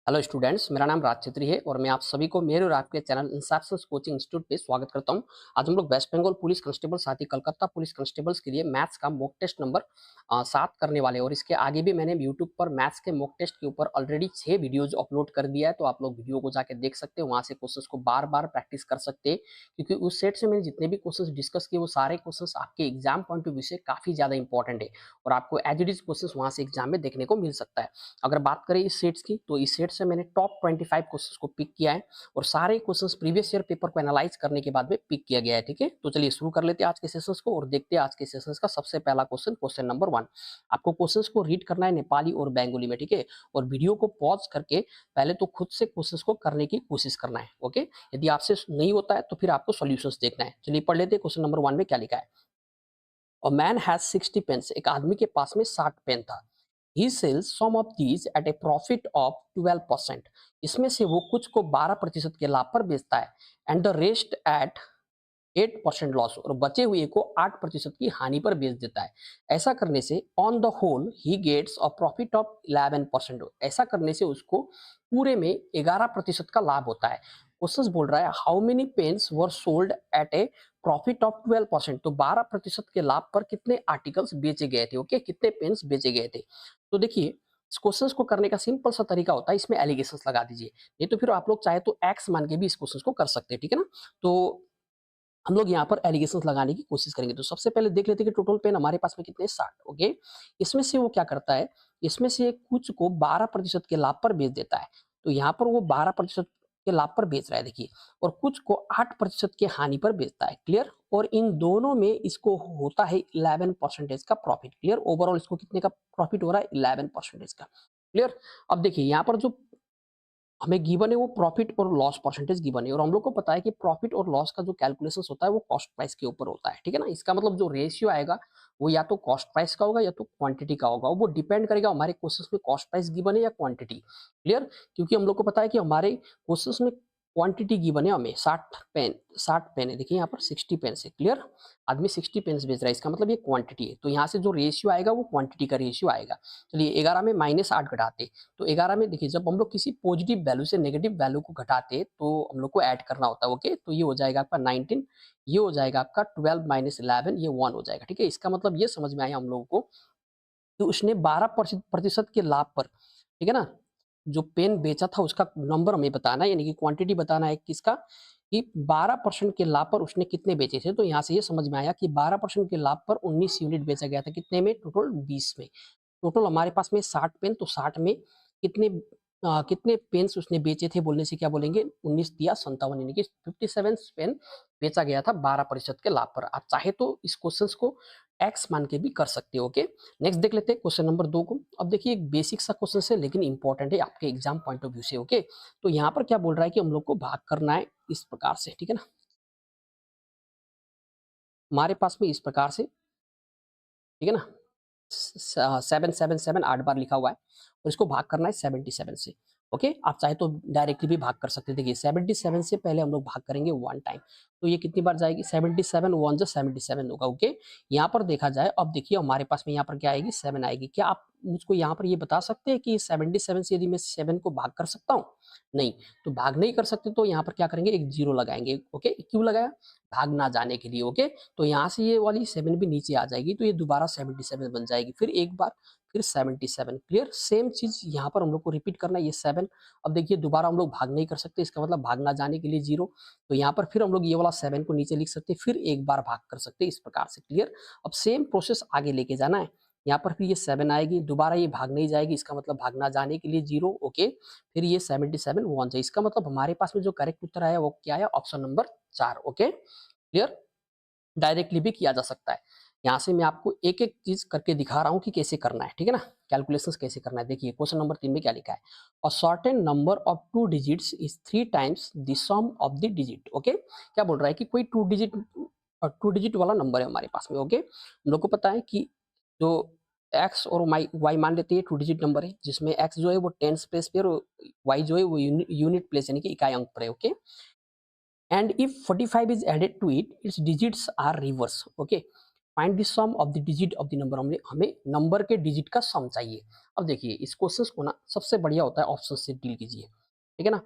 Hello students, मेरा नाम राज छेत्री है और मैं आप सभी को मेरे और आपके चैनल इंसेप्शंस कोचिंग इंस्टीट्यूट पे स्वागत करता हूं। आज हम लोग वेस्ट बंगाल पुलिस कांस्टेबल साथ ही कलकत्ता पुलिस कांस्टेबल्स के लिए मैथ्स का मॉक टेस्ट नंबर 7 करने वाले हैं और इसके आगे भी मैंने यूट्यूब पर मैथ्स के मॉक टेस्ट के ऊपर ऑलरेडी 6 वीडियोज अपलोड कर दिया है, तो आप लोग वीडियो को जाके देख सकते हैं। वहां से क्वेश्चन को बार बार प्रैक्टिस कर सकते हैं, क्योंकि उस सेट से मैंने जितने भी क्वेश्चन डिस्कस किए वो सारे क्वेश्चन आपके एग्जाम पॉइंट ऑफ व्यू से काफी ज्यादा इंपॉर्टेंट है और आपको एज इट इज क्वेश्चन वहां से एग्जाम में देखने को मिल सकता है। अगर बात करें इस सेट्स की, तो इस सेट से मैंने टॉप 25 क्वेश्चंस को पिक किया है और सारे क्वेश्चंस प्रीवियस ईयर पेपर को एनालाइज करने के बाद में पिक किया गया है। ठीक है, तो चलिए शुरू कर लेते हैं आज के सेशंस को और देखते हैं आज के सेशंस का सबसे पहला क्वेश्चन, क्वेश्चन नंबर 1। आपको क्वेश्चंस को रीड करना है नेपाली और बंगाली में, ठीक है, और वीडियो को पॉज करके पहले तो खुद से क्वेश्चंस को करने की कोशिश करना है। ओके, यदि आपसे नहीं होता है तो फिर आपको सॉल्यूशंस देखना है। चलिए पढ़ लेते हैं क्वेश्चन नंबर 1 में क्या लिखा है। अ मैन हैज 60 पेन्स, एक आदमी के पास में 60 पेन था। He sells some of these at a profit of 12%, इसमें से वो कुछ को 12% के लाभ पर बेचता है, and the rest at 8% loss, और बचे हुए को 8% की हानि पर बेच देता है। ऐसा करने से on the whole he gets a profit of 11%, ऐसा करने से उसको पूरे में 11% का लाभ होता है। क्वेश्चन बोल रहा है how many pens were sold at a profit of 12%, तो 12% के लाभ पर कितने आर्टिकल्स बेचे गए थे। ओके, कितने पेन्स बेचे गए थे। तो देखिए, इस क्वेश्चन को करने का सिंपल सा तरीका होता है, इसमें एलिगेशंस लगा दीजिए, नहीं तो फिर आप लोग चाहे तो एक्स मान के भी इस क्वेश्चन को कर सकते हैं। ठीक है ना, तो हम लोग यहाँ पर एलिगेशंस लगाने की कोशिश करेंगे। तो सबसे पहले देख लेते हैं कि टोटल पेन हमारे पास में कितने, 60। ओके, इसमें से वो क्या करता है, इसमें से कुछ को 12% के लाभ पर बेच देता है। तो यहाँ पर वो 12% के लाभ पर बेच रहा है, देखिए, और कुछ को 8% के हानि पर बेचता है। क्लियर, और इन दोनों में इसको होता है 11% का प्रॉफिट। क्लियर, ओवरऑल इसको कितने का प्रॉफिट हो रहा है, 11% का। क्लियर, अब देखिए यहाँ पर जो हमें गिवन है वो प्रॉफिट और लॉस परसेंटेज गिवन है, और हम लोग को पता है कि प्रॉफिट और लॉस का जो कैलकुलेशन होता है वो कॉस्ट प्राइस के ऊपर होता है। ठीक है ना, इसका मतलब जो रेशियो आएगा वो या तो कॉस्ट प्राइस का होगा या तो क्वांटिटी का होगा। वो डिपेंड करेगा हमारे क्वेश्चन में कॉस्ट प्राइस गिवन है या क्वांटिटी। क्लियर, क्योंकि हम लोग को पता है कि हमारे क्वेश्चन में क्वांटिटी गिवन है, हमें 60 पेन है, देखिए यहाँ पर 60 पेन है। क्लियर, आदमी 60 पेन बेच रहा है, इसका मतलब ये क्वांटिटी है, तो यहाँ से जो रेशियो आएगा वो क्वांटिटी का रेशियो आएगा। चलिए 11 में -8 घटाते, तो 11 में देखिए जब हम लोग किसी पॉजिटिव वैल्यू से नेगेटिव वैल्यू को घटाते तो हम लोग को ऐड करना होता है। ओके, तो ये हो जाएगा आपका 19, ये हो जाएगा आपका 12 माइनस 11, ये 1 हो जाएगा। ठीक है, इसका मतलब ये समझ में आया हम लोगों को कि उसने 12% के लाभ पर, ठीक है ना, जो पेन बेचा था उसका नंबर हमें बताना है, यानी कि क्वांटिटी बताना है किसका, कि 12% के लाभ पर उसने कितने बेचे थे। तो यहाँ से ये समझ में आया कि 12% के लाभ पर 19 यूनिट बेचा गया था, कितने में, टोटल 20 में। टोटल हमारे पास में 60 पेन, तो 60 में कितने कितने पेन्स उसने बेचे थे बोलने से क्या बोलेंगे, 19 दिया 57, यानी कि 57 पेन बेचा गया था 12% के लाभ पर। आप चाहे तो इस क्वेश्चन को एक्स मान के भी कर सकते हो। ओके, नेक्स्ट देख लेते हैं क्वेश्चन नंबर 2 को। अब देखिए एक बेसिक सा क्वेश्चन है लेकिन इंपॉर्टेंट है आपके एग्जाम पॉइंट ऑफ व्यू से। ओके, तो यहाँ पर क्या बोल रहा है कि हम लोग को भाग करना है इस प्रकार से। ठीक है ना, हमारे पास में इस प्रकार से, ठीक है ना, 777 8 बार लिखा हुआ है और इसको भाग करना है 77 से। ओके, आप चाहे तो डायरेक्टली भी भाग कर सकते हैं। देखिए 77 से पहले हम लोग भाग करेंगे 1 टाइम, तो ये कितनी बार जाएगी, 77 1 जो 77 होगा। ओके, यहाँ पर देखा जाए, अब देखिए हमारे पास में यहाँ पर क्या आएगी, 7 आएगी। क्या आप मुझको यहाँ पर ये बता सकते हैं कि 77 से यदि मैं 7 को भाग कर सकता हूँ, नहीं, तो भाग नहीं कर सकते, तो यहाँ पर क्या करेंगे, एक जीरो लगाएंगे। ओके, क्यों लगाया, भाग ना जाने के लिए। ओके, तो यहाँ से ये वाली 7 भी नीचे आ जाएगी, तो ये दोबारा 77 बन जाएगी, फिर एक बार, फिर 77। क्लियर, सेम चीज यहाँ पर हम लोग को रिपीट करना है, ये 7। अब देखिए दोबारा हम लोग भाग नहीं कर सकते, इसका मतलब भाग ना जाने के लिए जीरो, तो यहाँ पर फिर हम लोग ये वाला 7 को नीचे लिख सकते हैं, फिर एक बार भाग कर सकते हैं, इस प्रकार से। क्लियर, अब सेम प्रोसेस आगे लेके जाना है। यहाँ पर फिर ये 7 आएगी, दोबारा ये भाग नहीं जाएगी, इसका मतलब भाग ना जाने के लिए जीरो। ओके, फिर ये 77 1 जाए, इसका मतलब हमारे पास में जो करेक्ट उत्तर आया वो क्या है, option number 4। Okay, clear, directly भी किया जा सकता है। यहाँ से मैं आपको एक-एक चीज़ करके दिखा रहा हूँ कि कैसे करना है, ठीक है ना? कैलकुलेशंस कैसे करना है। देखिए क्वेश्चन नंबर 3 में क्या लिखा है? A certain number of 2 digits is 3 times the sum of the digit. Okay? क्या बोल रहा है कि कोई 2 डिजिट वाला नंबर है हमारे पास में। ओके? हम लोग को पता है कि जो एक्स और वाई मान लेते हैं 2 डिजिट नंबर है, जिसमें एक्स जो है वो टेंस प्लेस पे और वाई जो है वो यूनिट प्लेस यानी कि इकाई अंक पर है। Okay? And if 45 is added to it, its digits are reversed. Okay, find the sum of the digit of the number, हमें नंबर के डिजिट का सम चाहिए। अब देखिए इस क्वेश्चन को ना सबसे बढ़िया होता है ऑप्शन से डील कीजिए, ठीक है ना।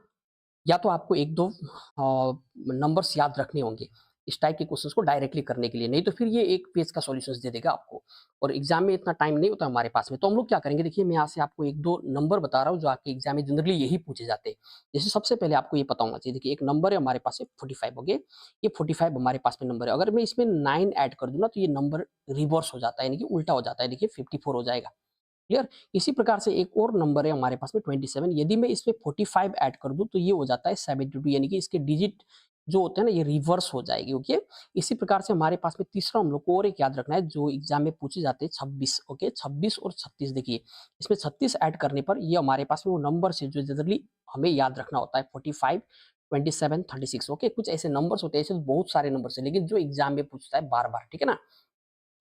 या तो आपको एक दो नंबर्स याद रखने होंगे इस टाइप के क्वेश्चंस को डायरेक्टली करने के लिए, नहीं तो फिर ये एक पेज का सॉल्यूशंस दे देगा आपको, और एग्जाम में इतना टाइम नहीं होता हमारे पास में। तो हम लोग क्या करेंगे, देखिए मैं यहाँ से आपको एक दो नंबर बता रहा हूँ जो आपके एग्जाम में जनरली यही पूछे जाते हैं। जैसे सबसे पहले आपको ये पता होना चाहिए, देखिए एक नंबर है हमारे पास है 45, ओके। ये 45 हमारे पास में नंबर है, अगर मैं इसमें 9 ऐड कर दूं ना तो ये नंबर रिवर्स हो जाता है, यानी कि उल्टा हो जाता है, देखिए 54 हो जाएगा। क्लियर। इसी प्रकार से एक और नंबर है हमारे पास में 27, यदि मैं इसमें 45 ऐड कर दूं तो ये हो जाता है 72, यानी कि इसके डिजिट जो होते हैं ना ये रिवर्स हो जाएगी, ओके। इसी प्रकार से हमारे पास में तीसरा हम लोग को और एक याद रखना है जो एग्जाम में पूछे जाते हैं 26, ओके। 26 और 36, देखिए इसमें 36 ऐड करने पर ये हमारे पास में वो नंबर है जो जनरली हमें याद रखना होता है, 45, 27, 36, ओके। कुछ ऐसे नंबर्स होते हैं, ऐसे तो बहुत सारे नंबर्स है, लेकिन जो एग्जाम में पूछता है बार बार, ठीक है ना,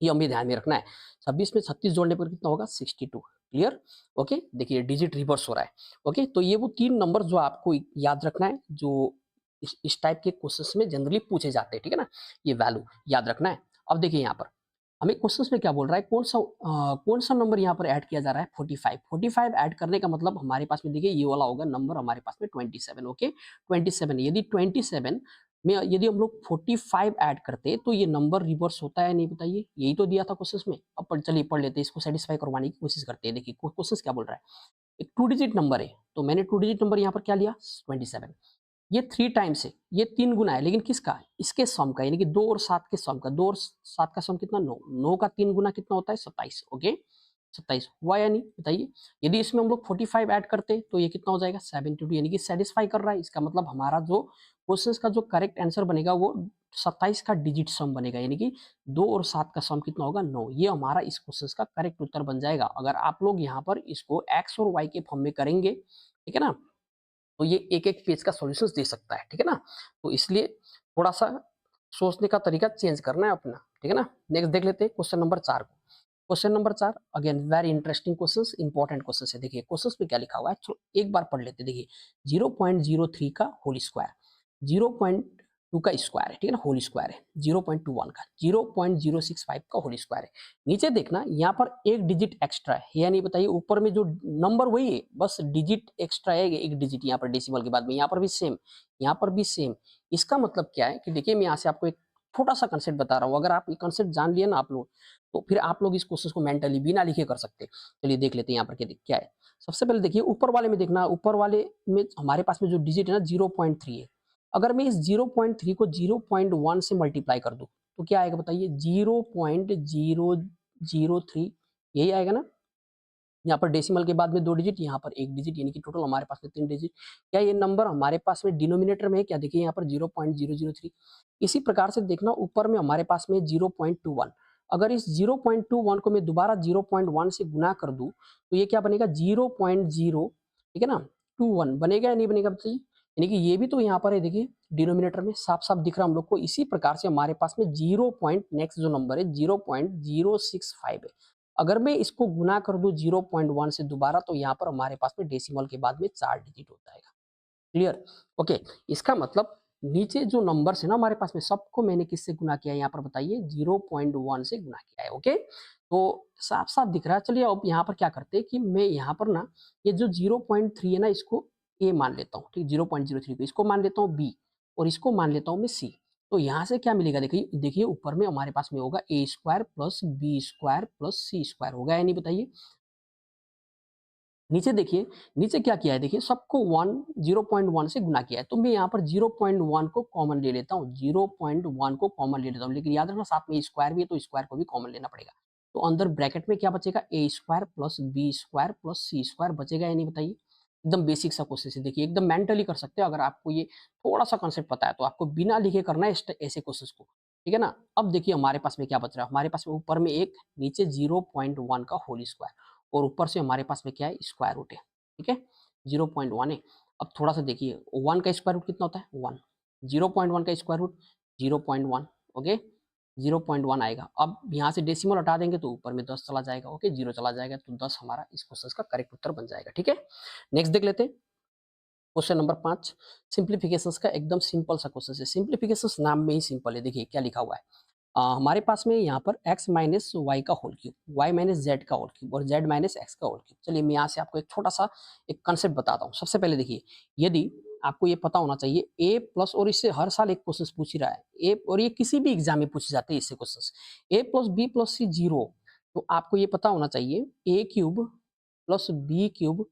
ये हमें ध्यान में रखना है। 26 में 36 जोड़ने पर कितना होगा, 62। क्लियर। ओके, देखिए डिजिट रिवर्स हो रहा है। ओके, तो ये वो 3 नंबर जो आपको याद रखना है, जो इस टाइप के क्वेश्चंस में जनरली पूछे जाते हैं, ठीक है ना। ये वैल्यू याद रखना है। अब देखिए यहाँ पर हमें क्वेश्चंस में क्या बोल रहा है, कौन सा नंबर यहाँ पर ऐड किया जा रहा है, 45। 45 ऐड करने का मतलब हमारे पास में देखिए ये वाला होगा नंबर हमारे पास में 27, ओके। 27, यदि 27 में यदि हम लोग 45 ऐड करते तो ये नंबर रिवर्स होता है नहीं, बताइए, यही तो दिया था क्वेश्चन में। अब चलिए पढ़ लेते हैं, इसको सेटिस्फाई करवाने की कोशिश करते हैं। देखिए क्वेश्चन क्या बोल रहा है, एक 2 डिजिट नंबर है, तो मैंने 2 डिजिट नंबर यहाँ पर क्या लिया, 27। ये 3 टाइम्स है, ये 3 गुना है, लेकिन किसका, इसके सम का, यानी कि 2 और 7 के सम का। 2 और 7 का सम कितना, 9। 9 का 3 गुना कितना होता है, 27, ओके। 27 हुआ या नहीं, बताइए। यदि इसमें हम लोग 45 ऐड करते तो ये कितना हो जाएगा, 72, यानी कि सेटिस्फाई कर रहा है। इसका मतलब हमारा जो क्वेश्चन का जो करेक्ट आंसर बनेगा वो 27 का डिजिट सम बनेगा, यानी कि 2 और 7 का सम कितना होगा, 9। ये हमारा इस क्वेश्चन का करेक्ट उत्तर बन जाएगा। अगर आप लोग यहाँ पर इसको एक्स और वाई के फॉर्म में करेंगे, ठीक है ना, तो ये एक-एक पेज का सॉल्यूशंस दे सकता है, ठीक है ना। तो इसलिए थोड़ा-सा सोचने का तरीका चेंज करना है अपना, ठीक है ना। नेक्स्ट देख लेते हैं क्वेश्चन नंबर 4 को। Question number 4 again very interesting questions, important questions है। देखिए क्वेश्चंस में क्या लिखा हुआ है, चलो एक बार पढ़ लेते हैं। देखिए 0.03 का होल स्क्वायर, 0.2 का स्क्वायर है, ठीक है ना, होल स्क्वायर है, 0.21 का, 0.065 का होल स्क्वायर है। नीचे देखना यहाँ पर एक डिजिट एक्स्ट्रा है या नहीं, बताइए। ऊपर में जो नंबर वही है, बस डिजिट एक्स्ट्रा है, एक डिजिट यहाँ पर डेसिमल के बाद में, यहाँ पर भी सेम, यहाँ पर भी सेम। इसका मतलब क्या है कि देखिए मैं यहाँ से आपको एक छोटा सा कंसेप्ट बता रहा हूँ, अगर आप ये कंसेप्ट जान लिए ना आप लोग, तो फिर आप लोग इस क्वेश्चन को मेंटली बिना लिखे कर सकते हैं। चलिए देख लेते हैं यहाँ पर क्या है। सबसे पहले देखिए ऊपर वाले में देखना, ऊपर वाले में हमारे पास में जो डिजिट है ना 0.3 है। अगर मैं इस 0.3 को 0.1 से मल्टीप्लाई कर दूं तो क्या आएगा, बताइए, 0.003, यही आएगा ना। यहाँ पर डेसिमल के बाद में 2 डिजिट, यहाँ पर 1 डिजिट, यानी कि टोटल हमारे पास में 3 डिजिट। क्या ये नंबर हमारे पास में डिनोमिनेटर में है क्या, देखिए यहाँ पर 0.003। इसी प्रकार से देखना ऊपर में हमारे पास में 0.21। अगर इस 0.21 को मैं दोबारा 0.1 से गुना कर दूं तो ये क्या बनेगा, 0.0, ठीक है ना, 21 बनेगा या नहीं बनेगा, बताइए। यानी कि ये भी तो यहाँ पर है, देखिए डिनोमिनेटर में साफ साफ दिख रहा हम लोग को। इसी प्रकार से हमारे पास में 0 पॉइंट नेक्स्ट जो नंबर है 0.065 है। अगर मैं इसको गुना कर दूं 0.1 से दोबारा तो यहाँ पर हमारे पास में डेसिमल के बाद में 4 डिजिट हो जाएगा। क्लियर। ओके, इसका मतलब नीचे जो नंबर्स है ना हमारे पास में, सबको मैंने किससे गुना किया है, यहाँ पर बताइए 0.1 से गुना किया है, ओके। तो साफ साफ दिख रहा है। चलिए अब यहाँ पर क्या करते हैं कि मैं यहाँ पर ना ये जो 0.3 है ना इसको ए मान लेता हूँ, ठीक, 0.03 को इसको मान लेता हूँ बी, और इसको मान लेता हूँ मैं सी। तो यहाँ से क्या मिलेगा, देखिए देखिए ऊपर में हमारे पास में होगा A square plus B square plus C square, होगा या नहीं, बताइए। नीचे देखिए, नीचे क्या किया है, देखिए सबको 0.1 से गुना किया है, तो मैं यहाँ पर 0.1 को कॉमन ले लेता हूँ, 0.1 को कॉमन ले लेता हूँ, लेकिन याद रखना साथ में स्क्वायर भी है तो स्क्वायर को भी कॉमन लेना पड़ेगा। तो अंदर ब्रैकेट में क्या बचेगा, A square plus B square plus C square बचेगा या नहीं, बताइए। एकदम बेसिक सा क्वेश्चन है, देखिए एकदम मेंटली कर सकते हो। अगर आपको ये थोड़ा सा कॉन्सेप्ट पता है तो आपको बिना लिखे करना है ऐसे क्वेश्चन को, ठीक है ना। अब देखिए हमारे पास में क्या बच रहा है, हमारे पास में ऊपर में एक, नीचे 0.1 का होल स्क्वायर, और ऊपर से हमारे पास में क्या है, स्क्वायर रूट है, ठीक है। 0.1 है। अब थोड़ा सा देखिए 1 का स्क्वायर रूट कितना होता है, 1। 0.1 का स्क्वायर रूट 0.1, ओके, 0.1 आएगा। अब यहाँ से डेसिमल हटा देंगे तो ऊपर में 10 चला जाएगा, ओके, 0 चला जाएगा, तो 10 हमारा इस क्वेश्चन का करेक्ट उत्तर बन जाएगा, ठीक है। नेक्स्ट देख लेते हैं क्वेश्चन नंबर 5। सिंप्लीफिकेशंस का एकदम सिंपल सा क्वेश्चन है, सिंप्लीफिकेशंस नाम में ही सिंपल है। देखिए क्या लिखा हुआ है, हमारे पास में यहाँ पर x माइनस वाई का whole cube, y minus Z का होल क्यूब और z माइनस एक्स का होल क्यूब। चलिए मैं यहाँ से आपको एक छोटा सा एक कंसेप्ट बताता हूँ। सबसे पहले देखिए, यदि आपको ये पता होना चाहिए a प्लस, और इससे हर साल एक क्वेश्चन पूछ ही रहा है a, और ये किसी भी एग्जाम में पूछे जाते हैं इससे question. a plus B plus C 0, तो आपको ये पता होना चाहिए a cube plus B cube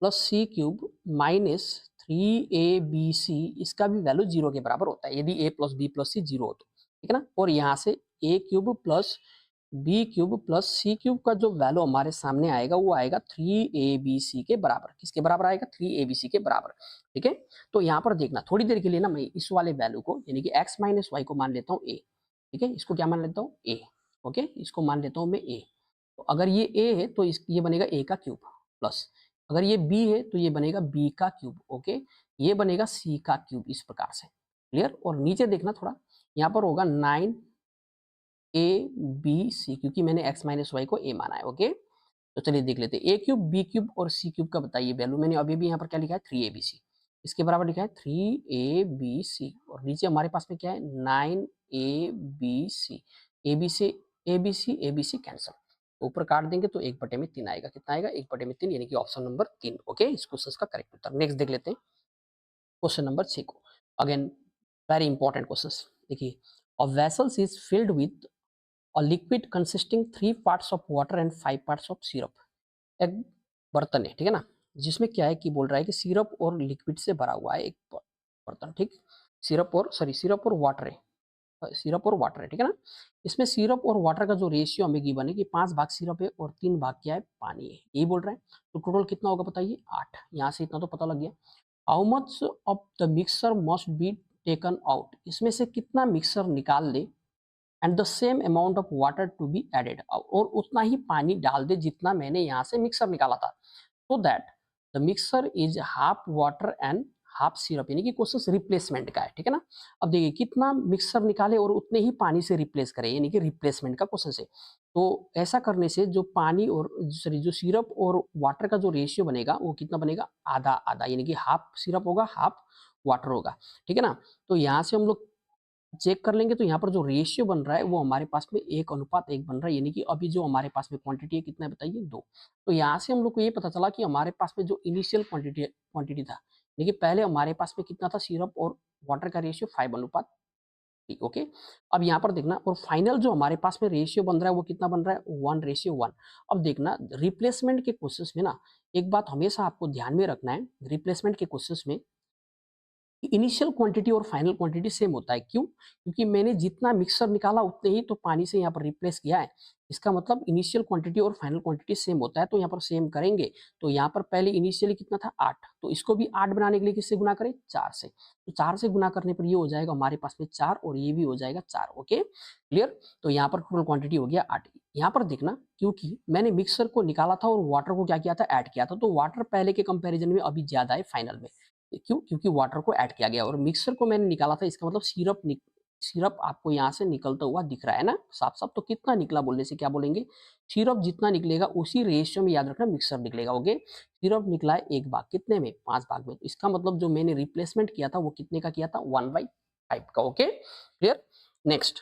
plus C cube minus 3abc, इसका भी वैल्यू 0 के बराबर होता है यदि a plus B plus C 0 हो तो, ठीक है ना। और यहाँ से a cube plus B cube plus C cube का जो वैल्यू हमारे सामने आएगा वो आएगा 3abc के बराबर। किसके बराबर आएगा? 3abc के बराबर, ठीक है। तो यहाँ पर देखना, थोड़ी देर के लिए ना मैं इस वाले वैल्यू को यानी कि x माइनस वाई को मान लेता हूँ a, ठीक है। इसको क्या मान लेता हूँ? a, okay. इसको मान लेता हूँ मैं a। तो अगर ये a है तो ये बनेगा a का क्यूब, प्लस अगर ये b है तो ये बनेगा b का क्यूब, ओके। ये बनेगा c का क्यूब, इस प्रकार से, क्लियर। और नीचे देखना थोड़ा, यहाँ पर होगा 9abc, क्योंकि मैंने x माइनस वाई को a माना है, ओके। तो चलिए देख लेते हैं, a क्यूब, b क्यूब और c क्यूब का बताइए वैल्यू। मैंने अभी भी यहाँ पर क्या लिखा है? 3abc, इसके बराबर लिखा है 3abc। और नीचे हमारे पास में क्या है? 9abc, abc कैंसल, ऊपर काट देंगे तो 1/3 आएगा। कितना आएगा? 1/3, यानी कि ऑप्शन नंबर 3, ओके, इस क्वेश्चन का करेक्ट उत्तर। नेक्स्ट देख लेते हैं क्वेश्चन नंबर 6 को। Again very important question. देखिए, a vessels is filled with a liquid consisting 3 parts of water and 5 parts of syrup. एक बर्तन है, ठीक है ना, जिसमें क्या है कि बोल रहा है कि सिरप और लिक्विड से भरा हुआ है एक बर्तन, ठीक। सिरप और वाटर है, सिरप और वाटर है, ठीक है ना। इसमें सिरप और वाटर का जो रेशियो हमें गिवन है कि 5 भाग सिरप है और 3 भाग क्या है? पानी है, यही बोल रहा है। तो टोटल कितना होगा बताइए? 8। यहाँ से इतना तो पता लग गया। How much of the mixture must be taken out, इसमें से कितना मिक्सर निकाल दे, and the same amount of water to be added, और उतना ही पानी डाल दे जितना मैंने यहाँ से मिक्सर निकाला था। So that the mixer is half water and half syrup, यानी कि क्वेश्चन रिप्लेसमेंट का है, ठीक है ना। अब देखिए, कितना मिक्सर निकाले और उतने ही पानी से रिप्लेस करें, यानी कि रिप्लेसमेंट का क्वेश्चन है। तो ऐसा करने से जो पानी और सॉरी जो सिरप और वाटर का जो रेशियो बनेगा वो कितना बनेगा? आधा आधा, यानी कि हाफ सिरप होगा, हाफ वाटर होगा, ठीक है ना। तो यहाँ से हम लोग चेक कर लेंगे तो यहाँ पर जो रेशियो बन रहा है वो हमारे पास में 1:1 बन रहा है, यानी कि अभी जो हमारे पास में क्वांटिटी है कितना है बताइए? 2। तो यहाँ से हम लोग को ये पता चला कि हमारे पास में जो इनिशियल क्वांटिटी था, देखिए पहले हमारे पास में कितना था? सिरप और वाटर का रेशियो 5:3, ओके। अब यहाँ पर देखना, और फाइनल जो हमारे पास में रेशियो बन रहा है वो कितना बन रहा है? 1:1। अब देखना, रिप्लेसमेंट के क्वेश्चंस में ना एक बात हमेशा आपको ध्यान में रखना है, रिप्लेसमेंट के क्वेश्चंस में इनिशियल क्वांटिटी और फाइनल क्वांटिटी सेम होता है। क्यों? क्योंकि मैंने जितना मिक्सर निकाला उतने ही तो पानी से यहाँ पर रिप्लेस किया है। इसका मतलब इनिशियल क्वांटिटी और फाइनल क्वांटिटी सेम होता है, तो यहाँ पर सेम करेंगे। तो यहाँ पर पहले इनिशियली कितना था? 8, तो इसको भी 8 बनाने के लिए किससे गुना करें? 4 से। तो 4 से गुना करने पर ये हो जाएगा हमारे पास में 4, और ये भी हो जाएगा 4, ओके, क्लियर। तो यहाँ पर टोटल क्वांटिटी हो गया 8। यहाँ पर देखना, क्योंकि मैंने मिक्सर को निकाला था और वाटर को क्या किया था? ऐड किया था, तो वाटर पहले के कंपेरिजन में अभी ज्यादा है फाइनल में। क्यों? क्योंकि वाटर को ऐड किया गया और मिक्सर को मैंने निकाला था, इसका मतलब सिरप आपको यहाँ से निकलता हुआ दिख रहा है ना साफ साफ। तो कितना निकला बोलने से क्या बोलेंगे? सिरप जितना निकलेगा उसी रेशियो में याद रखना मिक्सर निकलेगा, ओके। सिरप निकला है 1 भाग, कितने में? 5 भाग में। तो इसका मतलब जो मैंने रिप्लेसमेंट किया था वो कितने का किया था? 1/5 का, ओके, क्लियर। नेक्स्ट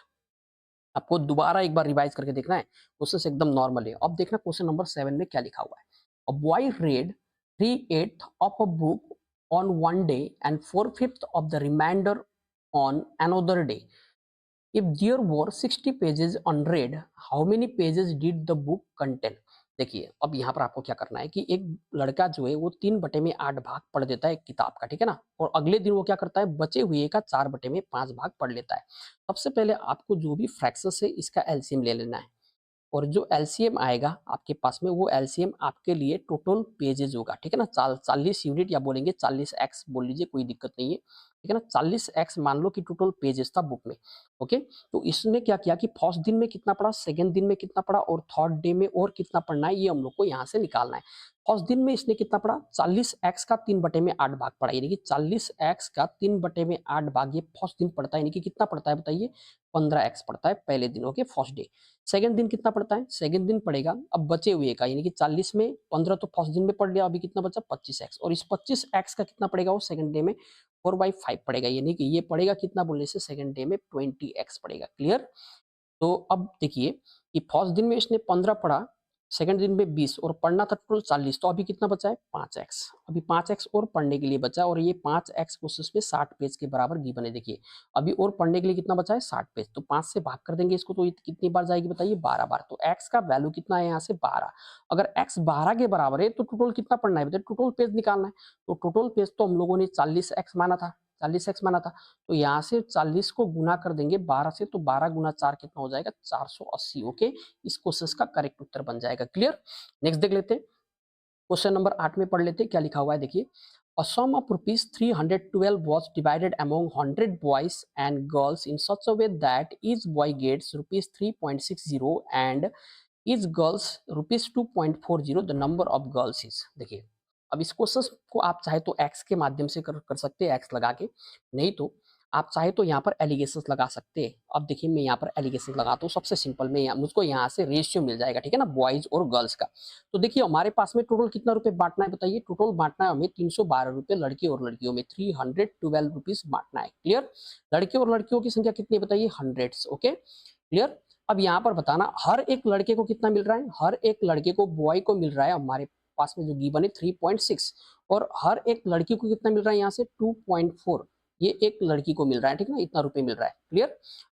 आपको दोबारा एक बार रिवाइज करके देखना है, क्वेश्चन एकदम नॉर्मल है। अब देखना क्वेश्चन नंबर 7 में क्या लिखा हुआ है। A boy red 3/8 of a book on one day and 4/5 of the remainder on another day. If there were 60 pages unread, how many pages did the book contain? देखिए, अब यहाँ पर आपको क्या करना है कि एक लड़का जो है वो 3/8 भाग पढ़ देता है एक किताब का, ठीक है ना, और अगले दिन वो क्या करता है? बचे हुए का 4/5 भाग पढ़ लेता है। सबसे पहले आपको जो भी फ्रैक्शन है इसका एलसीएम ले लेना है, और जो एलसीएम आएगा आपके पास में वो एलसीएम आपके लिए टोटल पेजेज होगा, ठीक है ना। 40 यूनिट, या बोलेंगे 40x बोल लीजिए, कोई दिक्कत नहीं है, ठीक है ना। 40x मान लो कि टोटल पेजेस था बुक में, ओके। तो इसने क्या किया कि फर्स्ट दिन में कितना पढ़ा, सेकंड दिन में कितना पढ़ा, और थर्ड डे में और कितना पढ़ना है, ये हम लोग को यहाँ से निकालना है। फर्स्ट दिन में इसने कितना पढ़ा? 40x का 3/8 भाग पढ़ा, यानी कि 40x का 3/8 भाग ये फर्स्ट दिन पढ़ता है, यानी कि कितना पढ़ता है बताइए? 15x पढ़ता है पहले दिन, ओके, फर्स्ट डे। सेकंड दिन कितना पड़ता है? सेकंड दिन पड़ेगा अब बचे हुए का, यानी कि 40 में 15 तो फर्स्ट दिन में पढ़ लिया, अभी कितना बचा? 25x, और इस 25x का कितना पड़ेगा वो सेकंड डे में? 4/5 पड़ेगा, यानी कि ये पड़ेगा कितना बोलने से सेकंड डे में 20x पड़ेगा। क्लियर? तो अब देखिए कि फर्स्ट दिन में इसने 15 पढ़ा, सेकंड दिन में 20 और पढ़ना था टोटल 40, तो अभी कितना बचा है 5x। अभी 5x और पढ़ने के लिए बचा और ये 5x कोशिश में 60 पेज के बराबर गिवन है। देखिए अभी और पढ़ने के लिए कितना बचा है 60 पेज, तो 5 से भाग कर देंगे इसको तो ये कितनी बार जाएगी बताइए 12 बार। तो x का वैल्यू कितना है यहाँ से 12। अगर x 12 के बराबर है तो टोटल कितना पढ़ना है बताइए, टोटल पेज निकालना है। तो टोटल पेज तो हम लोगों ने 40x माना था, 40x माना था, तो यहाँ से 40 को गुना कर देंगे 12 से, तो 12 गुना 4 कितना हो जाएगा 480। ओके, इस क्वेश्चन का करेक्ट उत्तर बन जाएगा। क्लियर? नेक्स्ट देख लेते हैं, क्वेश्चन नंबर 8 में पढ़ लेते हैं क्या लिखा हुआ है। देखिए A sum of rupees 312 was divided among 100 boys and girls in such a way that each boy gets rupees 3.60 and each girls rupees 2.40. The number of girls is, देखिए अब इस क्वेश्चन को आप चाहे तो x के माध्यम से कर सकते हैं, x लगा के, नहीं तो आप चाहे तो यहाँ पर एलिगेशन लगा सकते हैं। अब देखिए मैं यहाँ पर एलिगेशन लगाता हूँ, सबसे सिंपल में मुझको यहाँ से रेशियो मिल जाएगा, ठीक है ना, बॉयज और गर्ल्स का। तो देखिए हमारे पास में टोटल कितना रुपए बांटना है बताइए, टोटल बांटना है हमें 312 रुपए लड़के और लड़कियों में, 312 रुपीज बांटना है। क्लियर? लड़के और लड़कियों की संख्या कितनी बताइए, हंड्रेड्स। Okay, clear? अब यहाँ पर बताना हर एक लड़के को कितना मिल रहा है, हर एक लड़के को बॉय को मिल रहा है हमारे पास में जो गिवन है 3.6 और हर एक लड़की को कितना मिल रहा है यहाँ से 2.4, ये एक लड़की को मिल रहा है, ठीक है ना, इतना रुपए मिल रहा है। क्लियर?